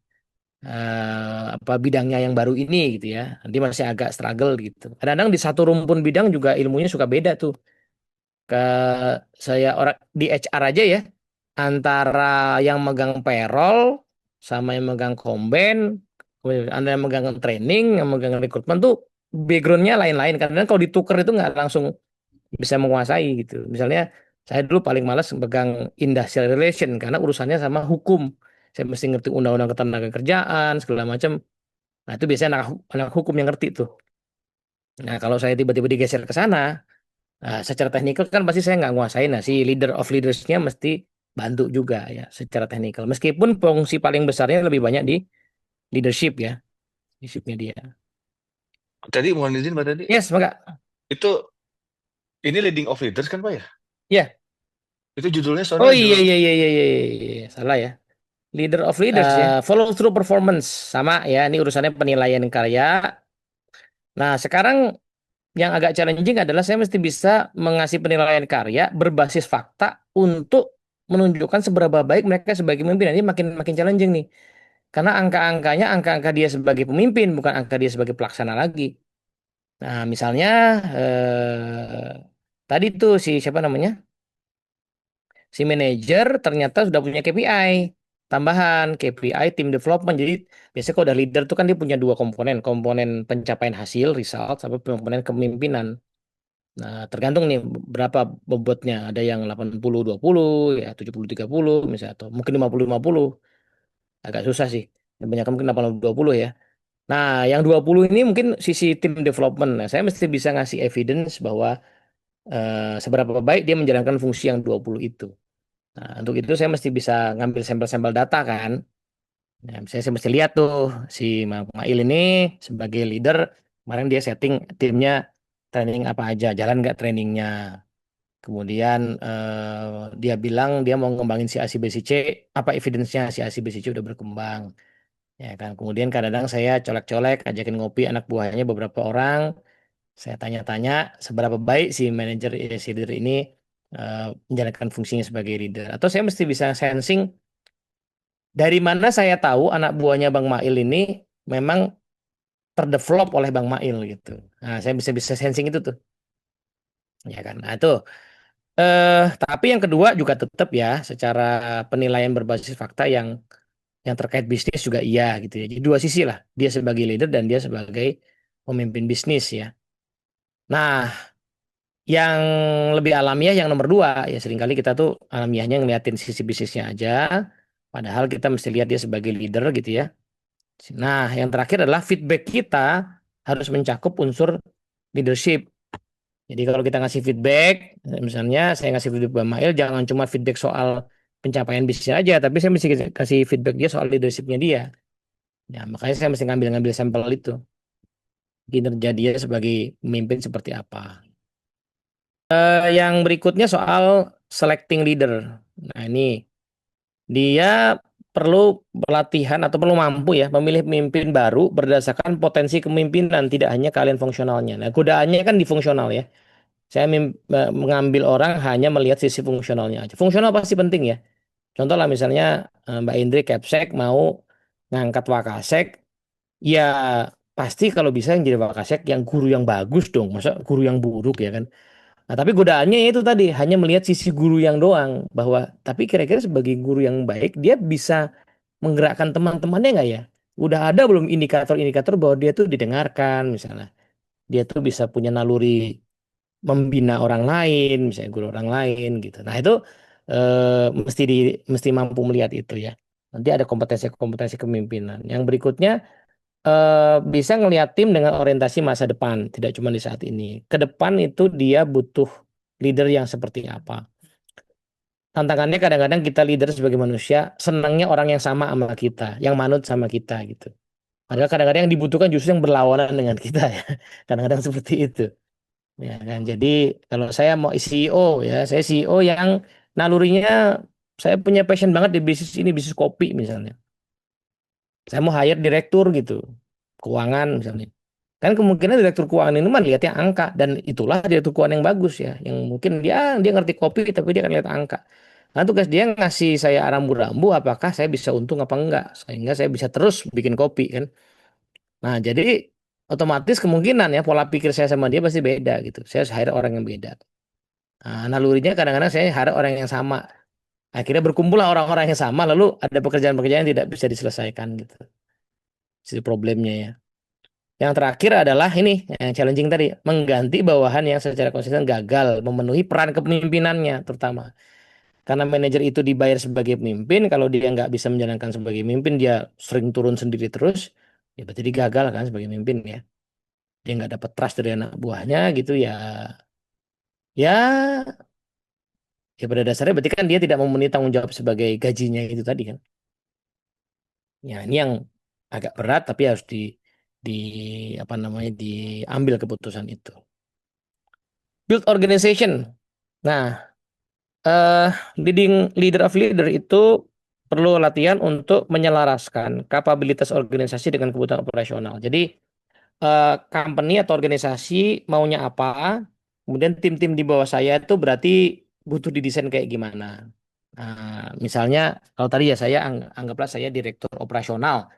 apa bidangnya yang baru ini gitu ya. Nanti masih agak struggle gitu. Kadang-kadang di satu rumpun bidang juga ilmunya suka beda tuh. Ke saya orang di HR aja ya, antara yang megang payroll sama yang megang komben, kemudian ada yang megang training, yang megang rekrutmen tuh backgroundnya lain-lain. Karena kalau ditukar itu nggak langsung bisa menguasai gitu. Misalnya saya dulu paling malas pegang industrial relation karena urusannya sama hukum. Saya mesti ngerti undang-undang ketenagakerjaan segala macam. Nah itu biasanya anak hukum yang ngerti tuh. Nah kalau saya tiba-tiba digeser ke sana, nah, secara teknikal kan pasti saya nggak nguasain. Nah si leader of leadersnya mesti bantu juga ya secara teknikal. Meskipun fungsi paling besarnya lebih banyak di leadership ya, leadershipnya dia. Tadi mohon izin Pak tadi, Yes, maka itu ini leading of leaders kan Pak ya? ya. Itu judulnya Oh soalnya iya judul. iya iya iya iya, iya, iya. Salah ya. Leader of leaders ya. Follow through performance sama ya. Ini urusannya penilaian karya. Nah sekarang yang agak challenging adalah saya mesti bisa mengasih penilaian karya berbasis fakta untuk menunjukkan seberapa baik mereka sebagai pemimpin. Nah, ini makin makin challenging nih. Karena angka-angkanya angka-angka dia sebagai pemimpin, bukan angka dia sebagai pelaksana lagi. Nah, misalnya tadi tuh si siapa namanya? Si manajer ternyata sudah punya KPI tambahan, KPI tim development. Jadi biasanya kalau udah leader tuh kan dia punya dua komponen, komponen pencapaian hasil, result, sama komponen kepemimpinan. Nah, tergantung nih berapa bobotnya. Ada yang 80-20 ya 70-30 misalnya, atau mungkin 50-50. Agak susah sih. Yang banyak mungkin 80-20 ya. Nah, yang 20 ini mungkin sisi tim development. Nah, saya mesti bisa ngasih evidence bahwa seberapa baik dia menjalankan fungsi yang 20 itu. Nah, untuk itu saya mesti bisa ngambil sampel-sampel data kan. Nah, saya mesti lihat tuh si Mail ini sebagai leader, kemarin dia setting timnya training apa aja, jalan nggak trainingnya. Kemudian dia bilang dia mau ngembangin si A, si B, si C, apa evidence-nya si A, si B, si C udah berkembang. Ya kan. Kemudian kadang-kadang saya colek-colek, ajakin ngopi anak buahnya beberapa orang, saya tanya-tanya seberapa baik si manajer si leader ini menjalankan fungsinya sebagai leader. Atau saya mesti bisa sensing dari mana saya tahu anak buahnya Bang Mail ini memang terdevelop oleh Bang Mail gitu. Nah, saya bisa bisa sensing itu tuh. Ya kan. Nah, itu tapi yang kedua juga tetap ya secara penilaian berbasis fakta yang terkait bisnis juga iya gitu ya. Jadi dua sisi lah, dia sebagai leader dan dia sebagai pemimpin bisnis ya. Nah, yang lebih alamiah yang nomor dua ya seringkali kita tuh alamiahnya ngeliatin sisi bisnisnya aja, padahal kita mesti lihat dia sebagai leader gitu ya. Nah, yang terakhir adalah feedback kita harus mencakup unsur leadership. Jadi kalau kita ngasih feedback, misalnya saya ngasih feedback ke Mail, jangan cuma feedback soal pencapaian bisnisnya aja, tapi saya mesti kasih feedback dia soal leadershipnya dia. Ya, makanya saya mesti ngambil-ngambil sampel itu. Kinerja dia sebagai pemimpin seperti apa. Yang berikutnya soal selecting leader. Nah, ini dia perlu pelatihan atau perlu mampu ya memilih pemimpin baru berdasarkan potensi kepemimpinan, tidak hanya kalian fungsionalnya. Nah, godaannya kan di fungsional ya. Saya mengambil orang hanya melihat sisi fungsionalnya aja. Fungsional pasti penting ya. Contoh lah misalnya Mbak Indri Kepsek mau ngangkat Wakasek, ya pasti kalau bisa yang jadi Wakasek yang guru yang bagus dong. Masa guru yang buruk ya kan? Nah, tapi godaannya itu tadi hanya melihat sisi guru yang doang bahwa tapi kira-kira sebagai guru yang baik dia bisa menggerakkan teman-temannya nggak ya? Udah ada belum indikator-indikator bahwa dia tuh didengarkan misalnya. Dia tuh bisa punya naluri membina orang lain, misalnya guru orang lain gitu. Nah, itu mesti mampu melihat itu ya. Nanti ada kompetensi-kompetensi kepemimpinan. Yang berikutnya bisa ngelihat tim dengan orientasi masa depan, tidak cuma di saat ini. Ke depan itu dia butuh leader yang seperti apa. Tantangannya kadang-kadang kita leader sebagai manusia senangnya orang yang sama sama kita, yang manut sama kita gitu. Padahal kadang-kadang yang dibutuhkan justru yang berlawanan dengan kita ya. Kadang-kadang seperti itu. Ya kan. Jadi kalau saya mau CEO ya, saya CEO yang nalurinya saya punya passion banget di bisnis ini, bisnis kopi misalnya. Saya mau hire direktur gitu, keuangan misalnya. Kan kemungkinan direktur keuangan ini mah lihatnya angka dan itulah direktur keuangan yang bagus ya, yang mungkin dia ngerti kopi tapi dia akan lihat angka. Nah, tugas dia ngasih saya rambu-rambu apakah saya bisa untung apa enggak sehingga saya bisa terus bikin kopi kan. Nah, jadi otomatis kemungkinan ya pola pikir saya sama dia pasti beda gitu. Saya harus hire orang yang beda. Nah, nalurinya kadang-kadang saya harap orang yang sama. Akhirnya berkumpullah orang-orang yang sama, lalu ada pekerjaan-pekerjaan yang tidak bisa diselesaikan gitu. Jadi problemnya ya. Yang terakhir adalah ini yang challenging tadi, mengganti bawahan yang secara konsisten gagal memenuhi peran kepemimpinannya terutama. Karena manajer itu dibayar sebagai pemimpin, kalau dia nggak bisa menjalankan sebagai pemimpin, dia sering turun sendiri terus, ya berarti dia gagal kan sebagai pemimpin ya. Dia nggak dapat trust dari anak buahnya gitu ya. Ya, ya pada dasarnya berarti kan dia tidak memenuhi tanggung jawab sebagai gajinya itu tadi kan. Ya ini yang agak berat tapi harus di apa namanya diambil keputusan itu. Build organization. Nah, eh leading leader of leader itu perlu latihan untuk menyelaraskan kapabilitas organisasi dengan kebutuhan operasional. Jadi company atau organisasi maunya apa, kemudian tim-tim di bawah saya itu berarti butuh didesain kayak gimana. Misalnya kalau tadi ya saya anggaplah saya direktur operasional.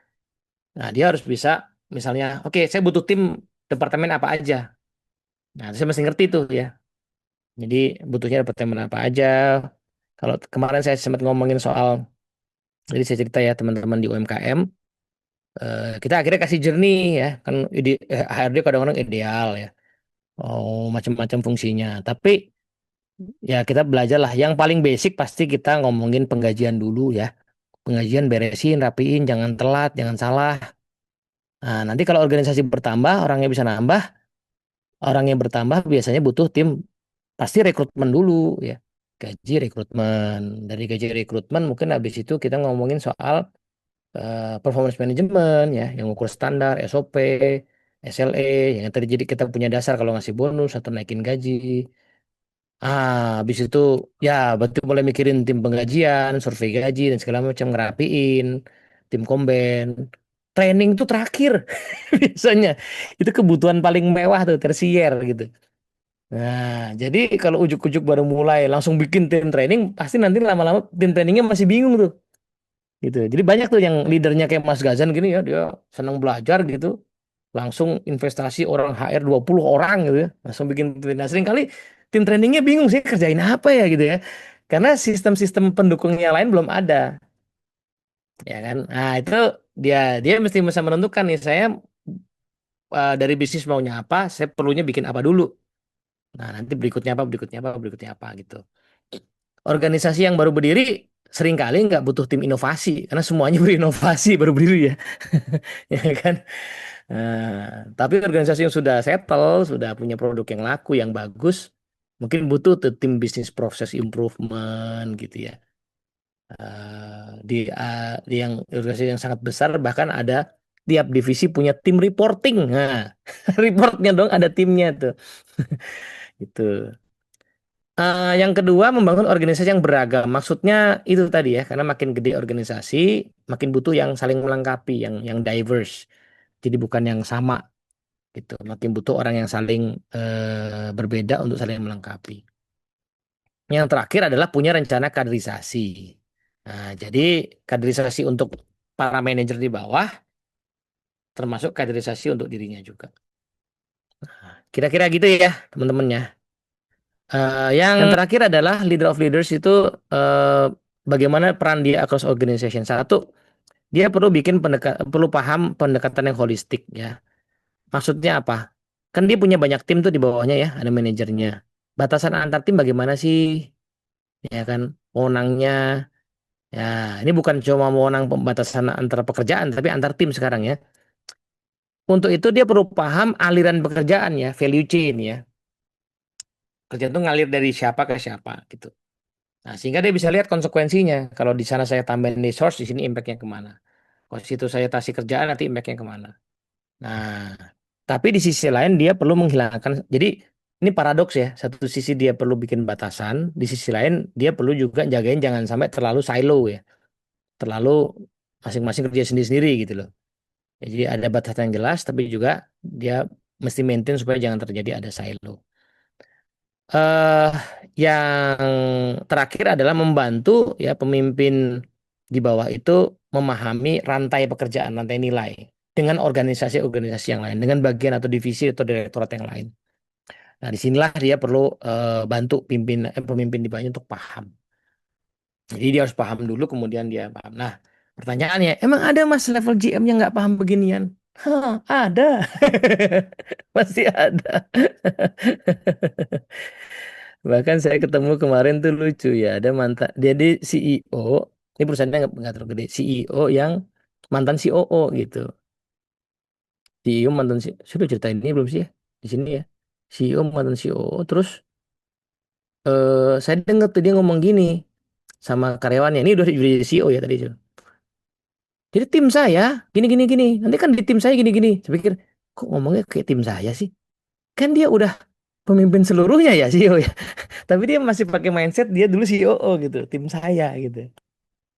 Nah, dia harus bisa misalnya, oke, saya butuh tim departemen apa aja. Nah, saya mesti ngerti tuh ya. Jadi butuhnya departemen apa aja. Kalau kemarin saya sempat ngomongin soal, jadi saya cerita ya teman-teman di UMKM, kita akhirnya kasih jernih ya, kan HRD kadang-kadang ideal ya. Oh, macam-macam fungsinya. Tapi ya kita belajar lah. Yang paling basic pasti kita ngomongin penggajian dulu ya. Penggajian beresin, rapiin, jangan telat, jangan salah. Nah, nanti kalau organisasi bertambah, orangnya bisa nambah. Orang yang bertambah biasanya butuh tim, pasti rekrutmen dulu ya. Gaji rekrutmen. Dari gaji rekrutmen mungkin habis itu kita ngomongin soal performance management ya, yang ukur standar, SOP, SLA, yang tadi jadi kita punya dasar kalau ngasih bonus atau naikin gaji. Habis itu ya berarti mulai mikirin tim penggajian, survei gaji dan segala macam ngerapiin, tim komben. Training itu terakhir biasanya. Itu kebutuhan paling mewah tuh, tersier gitu. Nah, jadi kalau ujuk-ujuk baru mulai langsung bikin tim training, pasti nanti lama-lama tim trainingnya masih bingung tuh. Gitu. Jadi banyak tuh yang leadernya kayak Mas Gazan gini ya, dia senang belajar gitu. Langsung investasi orang HR 20 orang gitu ya. Langsung bikin tim. Nah, sering kali tim trainingnya bingung sih kerjain apa ya gitu ya. Karena sistem-sistem pendukung yang lain belum ada, ya kan? Nah, itu dia dia mesti bisa menentukan nih saya dari bisnis maunya apa, saya perlunya bikin apa dulu. Nah, nanti berikutnya apa, berikutnya apa, berikutnya apa gitu. Organisasi yang baru berdiri seringkali nggak butuh tim inovasi karena semuanya berinovasi baru berdiri ya. Ya kan? Nah, tapi organisasi yang sudah settle, sudah punya produk yang laku, yang bagus, mungkin butuh tuh tim bisnis proses improvement gitu ya. Di yang organisasi yang sangat besar bahkan ada tiap divisi punya tim reporting. Nah, reportnya dong ada timnya tuh. Gitu. Yang kedua membangun organisasi yang beragam. Maksudnya itu tadi ya, karena makin gede organisasi, makin butuh yang saling melengkapi, yang diverse. Jadi bukan yang sama gitu. Makin butuh orang yang saling berbeda untuk saling melengkapi. Yang terakhir adalah punya rencana kaderisasi. Nah, jadi kaderisasi untuk para manajer di bawah, termasuk kaderisasi untuk dirinya juga. Kira-kira gitu ya, teman-temannya. Yang terakhir adalah leader of leaders itu bagaimana peran dia across organization. Satu, dia perlu paham pendekatan yang holistik ya. Maksudnya apa? Kan dia punya banyak tim tuh di bawahnya ya, ada manajernya. Batasan antar tim bagaimana sih? Ya kan, wewenangnya. Ya, ini bukan cuma wewenang pembatasan antara pekerjaan, tapi antar tim sekarang ya. Untuk itu dia perlu paham aliran pekerjaan ya, value chain ya. Kerjaan itu ngalir dari siapa ke siapa gitu. Nah, sehingga dia bisa lihat konsekuensinya. Kalau di sana saya tambahin resource, di sini impactnya kemana. Kalau di situ saya kasih kerjaan, nanti impactnya kemana. Nah, tapi di sisi lain dia perlu menghilangkan. Jadi ini paradoks ya. Satu sisi dia perlu bikin batasan, di sisi lain dia perlu juga jagain jangan sampai terlalu silo ya. Terlalu masing-masing kerja sendiri-sendiri gitu loh. Ya, jadi ada batasan yang jelas, tapi juga dia mesti maintain supaya jangan terjadi ada silo. eh yang terakhir adalah membantu ya pemimpin di bawah itu memahami rantai pekerjaan, rantai nilai dengan organisasi-organisasi yang lain, dengan bagian atau divisi atau direktorat yang lain. Nah, disinilah dia perlu bantu pemimpin di bawahnya untuk paham. Jadi dia harus paham dulu, kemudian dia paham. Nah, pertanyaannya, emang ada mas level GM yang nggak paham beginian? Hah, ada. Masih ada. Bahkan saya ketemu kemarin tuh lucu ya, ada mantan dia di CEO, ini perusahaannya nggak terlalu gede, CEO yang mantan COO gitu. CEO mantan CEO, sudah ceritain ini belum sih ya di sini ya. CEO mantan COO, terus saya dengar tuh dia ngomong gini sama karyawannya, ini udah jadi CEO ya tadi. Jadi tim saya gini gini gini. Nanti kan di tim saya gini gini. Saya pikir kok ngomongnya kayak tim saya sih? Kan dia udah pemimpin seluruhnya ya CEO ya. Tapi dia masih pakai mindset dia dulu COO gitu, tim saya gitu.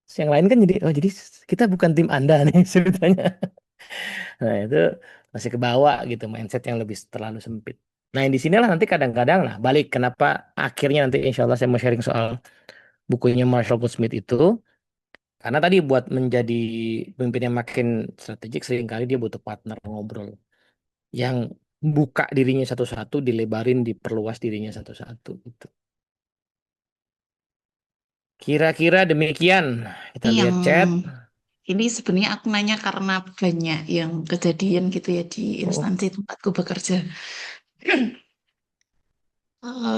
Terus yang lain kan jadi oh jadi kita bukan tim Anda nih ceritanya. Nah, itu masih ke bawah gitu mindset yang lebih terlalu sempit. Nah, yang di sinilah nanti kadang-kadang lah balik kenapa akhirnya nanti insya Allah saya mau sharing soal bukunya Marshall Goldsmith itu. Karena tadi buat menjadi pemimpin yang makin strategik seringkali dia butuh partner ngobrol yang buka dirinya satu-satu, dilebarin, diperluas dirinya satu-satu gitu. Kira-kira demikian. Kita Ini yang lihat chat. ini sebenarnya aku nanya karena banyak yang kejadian gitu ya di Oh, instansi tempatku bekerja.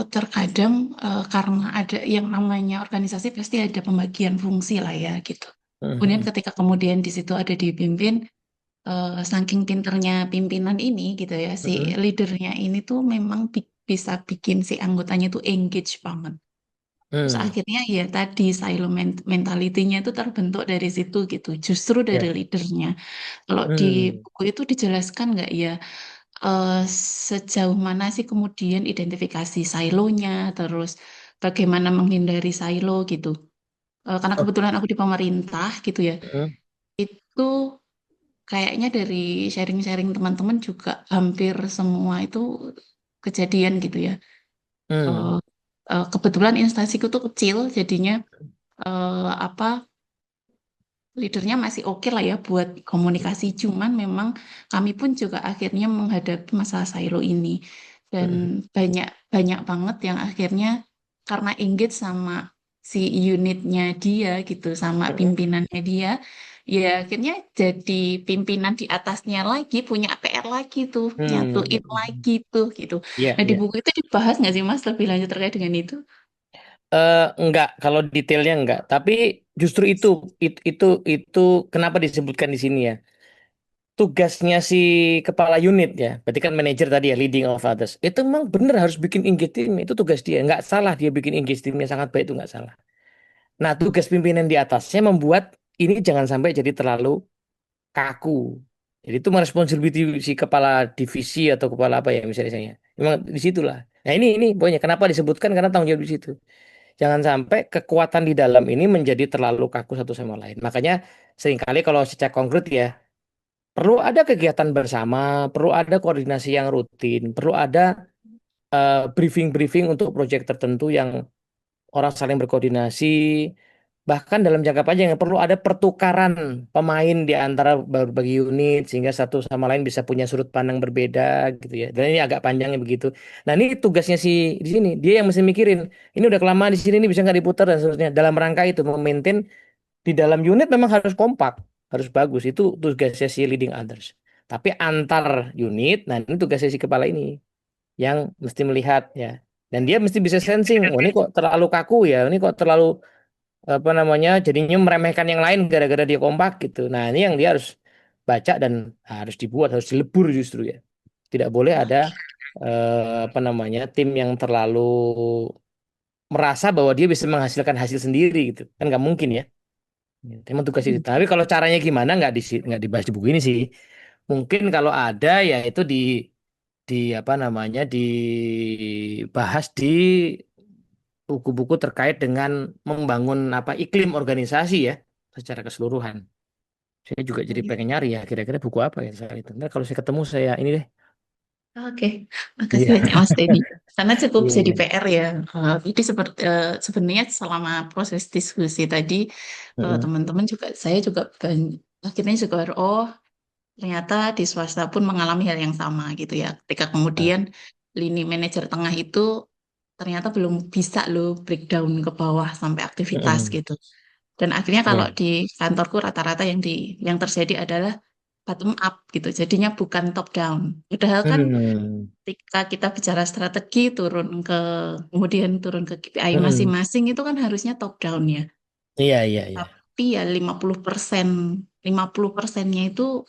Terkadang karena ada yang namanya organisasi pasti ada pembagian fungsi lah ya gitu. Kemudian mhm, ketika kemudian di situ ada dipimpin, saking pinternya pimpinan ini gitu ya, si mhm, leadernya ini tuh memang bisa bikin si anggotanya tuh engage banget. Terus hmm, akhirnya ya tadi silo mentality-nya itu terbentuk dari situ gitu, justru dari ya, leadernya. Kalau di hmm, buku itu dijelaskan nggak ya eh, sejauh mana sih kemudian identifikasi silonya, terus bagaimana menghindari silo gitu. Karena oh, kebetulan aku di pemerintah gitu ya, mhm, itu kayaknya dari sharing-sharing teman-teman juga hampir semua itu kejadian gitu ya. hmm, Eh, Kebetulan instansiku tuh kecil, jadinya apa leadernya masih oke lah ya buat komunikasi. Cuman memang kami pun juga akhirnya menghadapi masalah silo ini dan mhm, banyak banyak banget yang akhirnya karena engage sama si unitnya dia gitu, sama mhm, pimpinannya dia, ya akhirnya jadi pimpinan di atasnya lagi punya PR lagi tuh, nyatuin hmm, lagi tuh gitu. ya, Nah di ya. buku itu dibahas nggak sih Mas lebih lanjut terkait dengan itu? Enggak, kalau detailnya enggak. Tapi justru itu kenapa disebutkan di sini ya. Tugasnya si kepala unit ya, berarti kan manajer tadi ya, leading of others. Itu memang benar harus bikin engage team, itu tugas dia. Nggak salah dia bikin engage teamnya sangat baik, itu nggak salah. Nah, tugas pimpinan di atasnya membuat ini jangan sampai jadi terlalu kaku. Jadi itu responsibility si kepala divisi atau kepala apa ya misalnya saya. Memang di situlah. Nah, ini pokoknya kenapa disebutkan karena tanggung jawab di situ. Jangan sampai kekuatan di dalam ini menjadi terlalu kaku satu sama lain. Makanya seringkali kalau secara konkret ya perlu ada kegiatan bersama, perlu ada koordinasi yang rutin, perlu ada briefing-briefing untuk proyek tertentu yang orang saling berkoordinasi. Bahkan dalam jangka panjang perlu ada pertukaran pemain di antara berbagai unit sehingga satu sama lain bisa punya sudut pandang berbeda gitu ya. Dan ini agak panjangnya begitu. Nah, ini tugasnya si di sini, dia yang mesti mikirin. Ini udah kelamaan di sini ini bisa nggak diputar dan seterusnya. Dalam rangka itu memaintain di dalam unit memang harus kompak, harus bagus. Itu tugasnya si leading others. Tapi antar unit, nah ini tugasnya si kepala ini yang mesti melihat ya. Dan dia mesti bisa sensing, oh ini kok terlalu kaku ya, ini kok terlalu apa namanya, jadinya meremehkan yang lain gara-gara dia kompak gitu. Nah ini yang dia harus baca dan harus dibuat, harus dilebur justru ya. Tidak boleh ada apa namanya tim yang terlalu merasa bahwa dia bisa menghasilkan hasil sendiri gitu. Kan nggak mungkin ya. Ya, emang tugas itu. Tapi kalau caranya gimana nggak dibahas di buku ini sih. Mungkin kalau ada ya itu di apa namanya dibahas di buku-buku terkait dengan membangun apa iklim organisasi ya secara keseluruhan. Saya juga jadi pengen nyari ya kira-kira buku apa ya soal itu. Nah, kalau saya ketemu saya ini deh. Oke, makasih Iya, banyak Mas Teddy. Karena cukup iya, jadi iya. PR ya. Jadi seperti sebenarnya selama proses diskusi tadi Mm-mm, teman-teman juga saya juga akhirnya juga oh ternyata di swasta pun mengalami hal yang sama gitu ya. Ketika nah, kemudian lini manajer tengah itu ternyata belum bisa loh breakdown ke bawah sampai aktivitas mm-mm, gitu. Dan akhirnya kalau iya. di kantorku rata-rata yang terjadi adalah bottom up gitu. Jadinya bukan top down. Padahal kan Hmm. ketika kita bicara strategi kemudian turun ke KPI Hmm. masing-masing itu kan harusnya top down ya. Iya, iya, iya. Tapi ya 50%, 50%-nya itu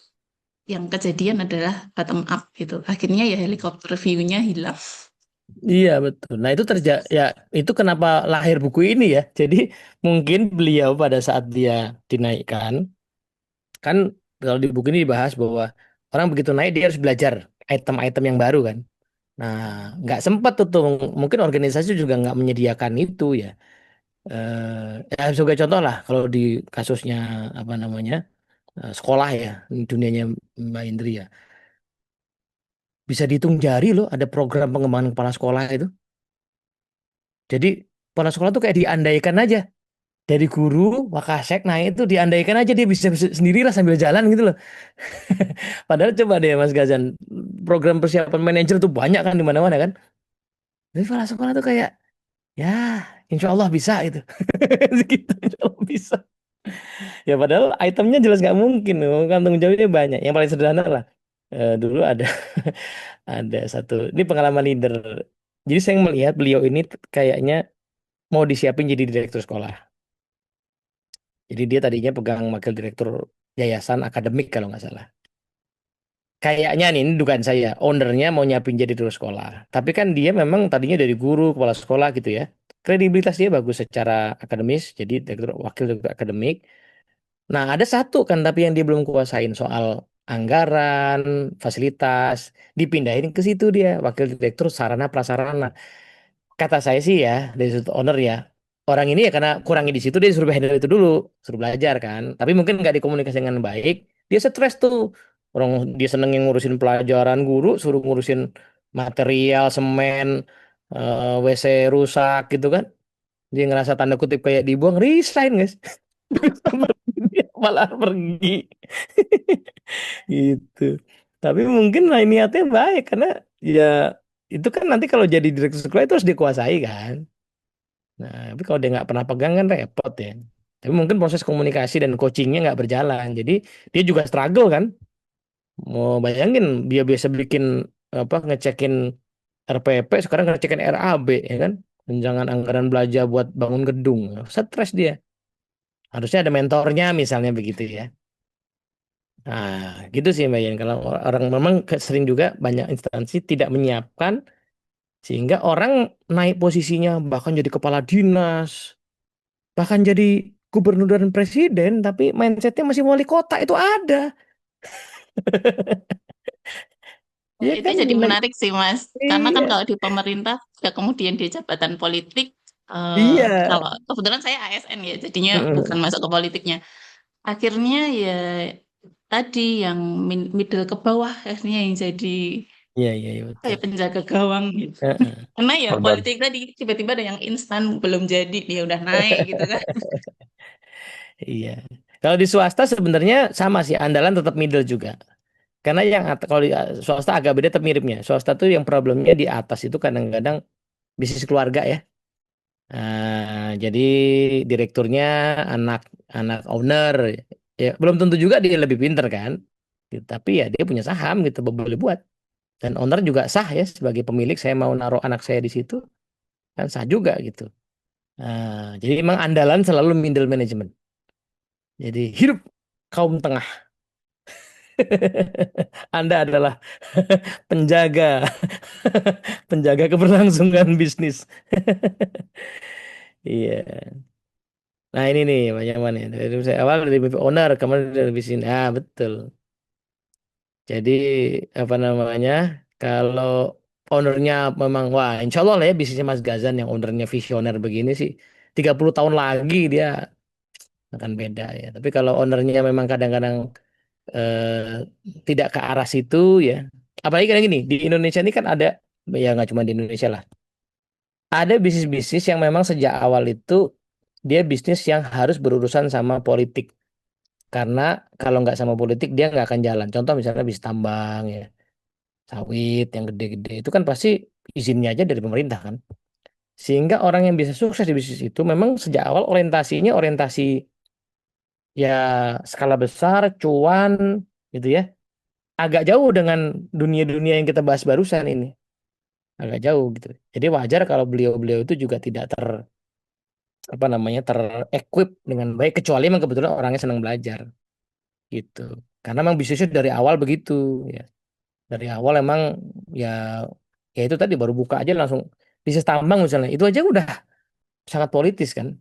yang kejadian adalah bottom up gitu. Akhirnya ya helikopter view-nya hilang. Iya, betul. Nah, ya itu kenapa lahir buku ini ya. Jadi mungkin beliau pada saat dia dinaikkan, kan kalau di buku ini dibahas bahwa orang begitu naik dia harus belajar item-item yang baru kan. Nah, nggak sempat tuh, mungkin organisasi juga nggak menyediakan itu ya. Ya sebagai contoh lah, kalau di kasusnya apa namanya sekolah ya, dunianya Mbak Indri ya, bisa dihitung jari loh ada program pengembangan kepala sekolah itu. Jadi kepala sekolah tuh kayak diandaikan aja dari guru Wakasek, nah itu diandaikan aja dia bisa sendiri lah sambil jalan gitu loh. Padahal coba deh Mas Gazan, program persiapan manajer tuh banyak kan di mana-mana kan. Tapi kepala sekolah tuh kayak ya insya Allah bisa gitu. Segitu insya Allah bisa. Ya padahal itemnya jelas nggak mungkin, kan tanggung jawabnya banyak. Yang paling sederhana lah, dulu ada ada satu, ini pengalaman leader. Jadi saya melihat beliau ini kayaknya mau disiapin jadi direktur sekolah. Jadi dia tadinya pegang wakil direktur yayasan akademik kalau nggak salah. Kayaknya nih, ini dugaan saya, ownernya mau nyiapin jadi direktur sekolah. Tapi kan dia memang tadinya dari guru, kepala sekolah gitu ya. Kredibilitas dia bagus secara akademis, jadi direktur wakil direktur akademik. Nah, ada satu kan tapi yang dia belum kuasain soal anggaran, fasilitas, dipindahin ke situ dia, wakil direktur sarana prasarana. Kata saya sih ya, dari sudut owner ya, orang ini ya karena kurangnya di situ dia disuruh handle itu dulu, suruh belajar kan. Tapi mungkin nggak dikomunikasikan dengan baik, dia stres tuh. Orang dia seneng yang ngurusin pelajaran guru, suruh ngurusin material, semen, WC rusak gitu kan. Dia ngerasa tanda kutip kayak dibuang, resign guys. Dia malah pergi gitu. Tapi mungkin lah niatnya baik karena ya itu kan nanti kalau jadi direktur sekolah itu harus dikuasai kan. Nah, tapi kalau dia nggak pernah pegang kan repot ya. Tapi mungkin proses komunikasi dan coachingnya nggak berjalan. Jadi dia juga struggle kan. Mau bayangin dia biasa bikin apa ngecekin RPP sekarang ngecekin RAB ya kan. Tunjangan anggaran belanja buat bangun gedung. Stres dia. Harusnya ada mentornya misalnya begitu ya. Nah, gitu sih Mbak Yen. Kalau orang memang sering juga banyak instansi tidak menyiapkan sehingga orang naik posisinya bahkan jadi kepala dinas, bahkan jadi gubernur dan presiden, tapi mindsetnya masih wali kota itu ada. Ya, Iya itu kan? jadi menarik sih, Mas. Karena kan Iya, kalau di pemerintah, ya kemudian di jabatan politik, iya. kalau kebetulan saya ASN ya, jadinya bukan Mm-mm. masuk ke politiknya. Akhirnya ya tadi yang middle ke bawah, akhirnya yang jadi Iya, iya, iya, betul. kayak penjaga gawang gitu. Heeh. Karena ya Korban. politik tadi tiba-tiba ada yang instan belum jadi, dia udah naik gitu kan. Iya. Kalau di swasta sebenarnya sama sih, andalan tetap middle juga. Karena kalau di swasta agak beda tapi miripnya. Swasta tuh yang problemnya di atas itu kadang-kadang bisnis keluarga ya. Jadi direkturnya anak anak owner, ya belum tentu juga dia lebih pinter kan. Gitu. Tapi ya dia punya saham gitu, boleh buat. Dan owner juga sah ya sebagai pemilik. Saya mau naruh anak saya di situ kan sah juga gitu. Jadi memang andalan selalu middle management. Jadi hidup kaum tengah. Anda adalah penjaga penjaga keberlangsungan bisnis. Iya. Nah ini nih banyak mana ya. Dari saya awal dari owner, kemudian dari bisnis. Ah betul. Jadi apa namanya? Kalau ownernya memang wah, insya Allah lah ya bisnisnya Mas Gazan yang ownernya visioner begini sih 30 tahun lagi dia akan beda ya. Tapi kalau ownernya memang kadang-kadang tidak ke arah situ ya. Apalagi kayak gini di Indonesia ini kan ada ya nggak cuma di Indonesia lah. Ada bisnis-bisnis yang memang sejak awal itu dia bisnis yang harus berurusan sama politik. Karena kalau nggak sama politik dia nggak akan jalan. Contoh misalnya bis tambang ya, sawit yang gede-gede itu kan pasti izinnya aja dari pemerintah kan. Sehingga orang yang bisa sukses di bisnis itu memang sejak awal orientasinya orientasi ya skala besar, cuan, gitu ya. Agak jauh dengan dunia-dunia yang kita bahas barusan ini, agak jauh gitu. Jadi wajar kalau beliau-beliau itu juga tidak apa namanya ter-equip dengan baik, kecuali memang kebetulan orangnya senang belajar gitu. Karena memang bisnisnya dari awal begitu ya. Dari awal emang ya ya itu tadi baru buka aja langsung bisnis tambang misalnya. Itu aja udah sangat politis kan.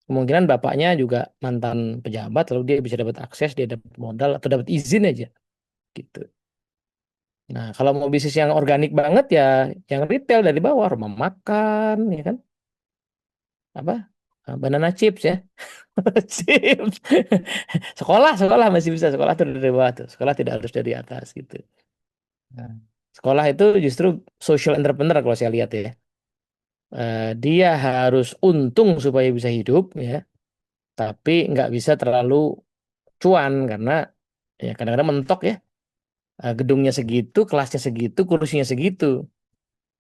Kemungkinan bapaknya juga mantan pejabat lalu dia bisa dapat akses, dia dapat modal atau dapat izin aja gitu. Nah, kalau mau bisnis yang organik banget ya yang retail dari bawah, rumah makan ya kan. Apa? Banana chips ya. Chips. Sekolah masih bisa, sekolah tuh dari bawah tuh. Sekolah tidak harus dari atas gitu. Nah, sekolah itu justru social entrepreneur kalau saya lihat ya. Dia harus untung supaya bisa hidup ya, tapi nggak bisa terlalu cuan karena ya kadang-kadang mentok ya. Gedungnya segitu, kelasnya segitu, kursinya segitu.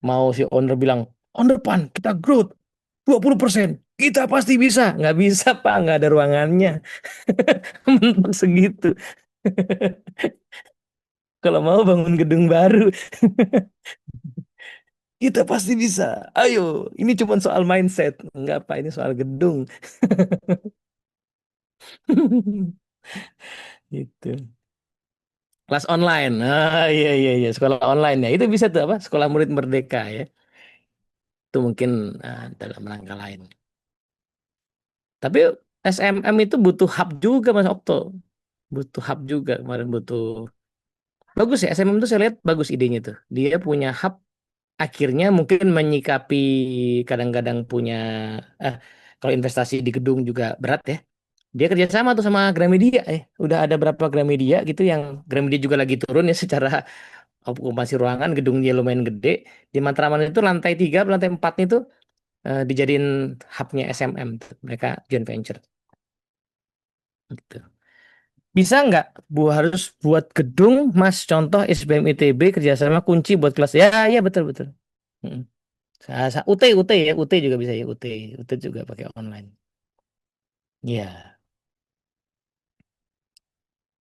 Mau si owner bilang, on depan kita growth 20%, kita pasti bisa. Nggak bisa Pak, nggak ada ruangannya. Mentok segitu. Kalau mau bangun gedung baru, kita pasti bisa. Ayo, ini cuma soal mindset. Enggak Pak, ini soal gedung. Gitu. Kelas online. Iya iya iya, sekolah online ya. Itu bisa tuh apa? Sekolah murid merdeka ya. Itu mungkin dalam rangka lain. Tapi SMM itu butuh hub juga Mas Okto. Butuh hub juga kemarin butuh. Bagus ya SMM itu saya lihat bagus idenya tuh. Dia punya hub akhirnya mungkin menyikapi kadang-kadang punya kalau investasi di gedung juga berat ya. Dia kerjasama tuh sama Gramedia ya. Udah ada berapa Gramedia gitu yang Gramedia juga lagi turun ya secara okupasi ruangan, gedungnya lumayan gede. Di Matraman itu lantai 3, lantai 4 itu dijadiin hubnya SMM tuh. Mereka joint venture gitu. Bisa nggak harus buat gedung Mas contoh SBM ITB kerjasama kunci buat kelas ya ya betul betul. Mm. UT ya UT juga bisa ya UT juga pakai online. Ya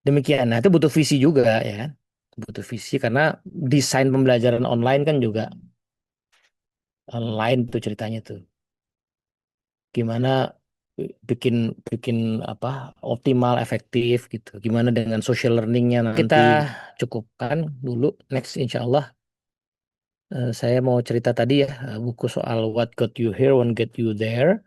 demikian. Nah itu butuh visi juga ya kan. Butuh visi karena desain pembelajaran online kan juga online tuh ceritanya tuh. Gimana bikin bikin apa optimal efektif gitu. Gimana dengan social learningnya nanti. Kita cukupkan dulu. Next insya Allah saya mau cerita tadi ya buku soal What Got You Here Won't Get You There.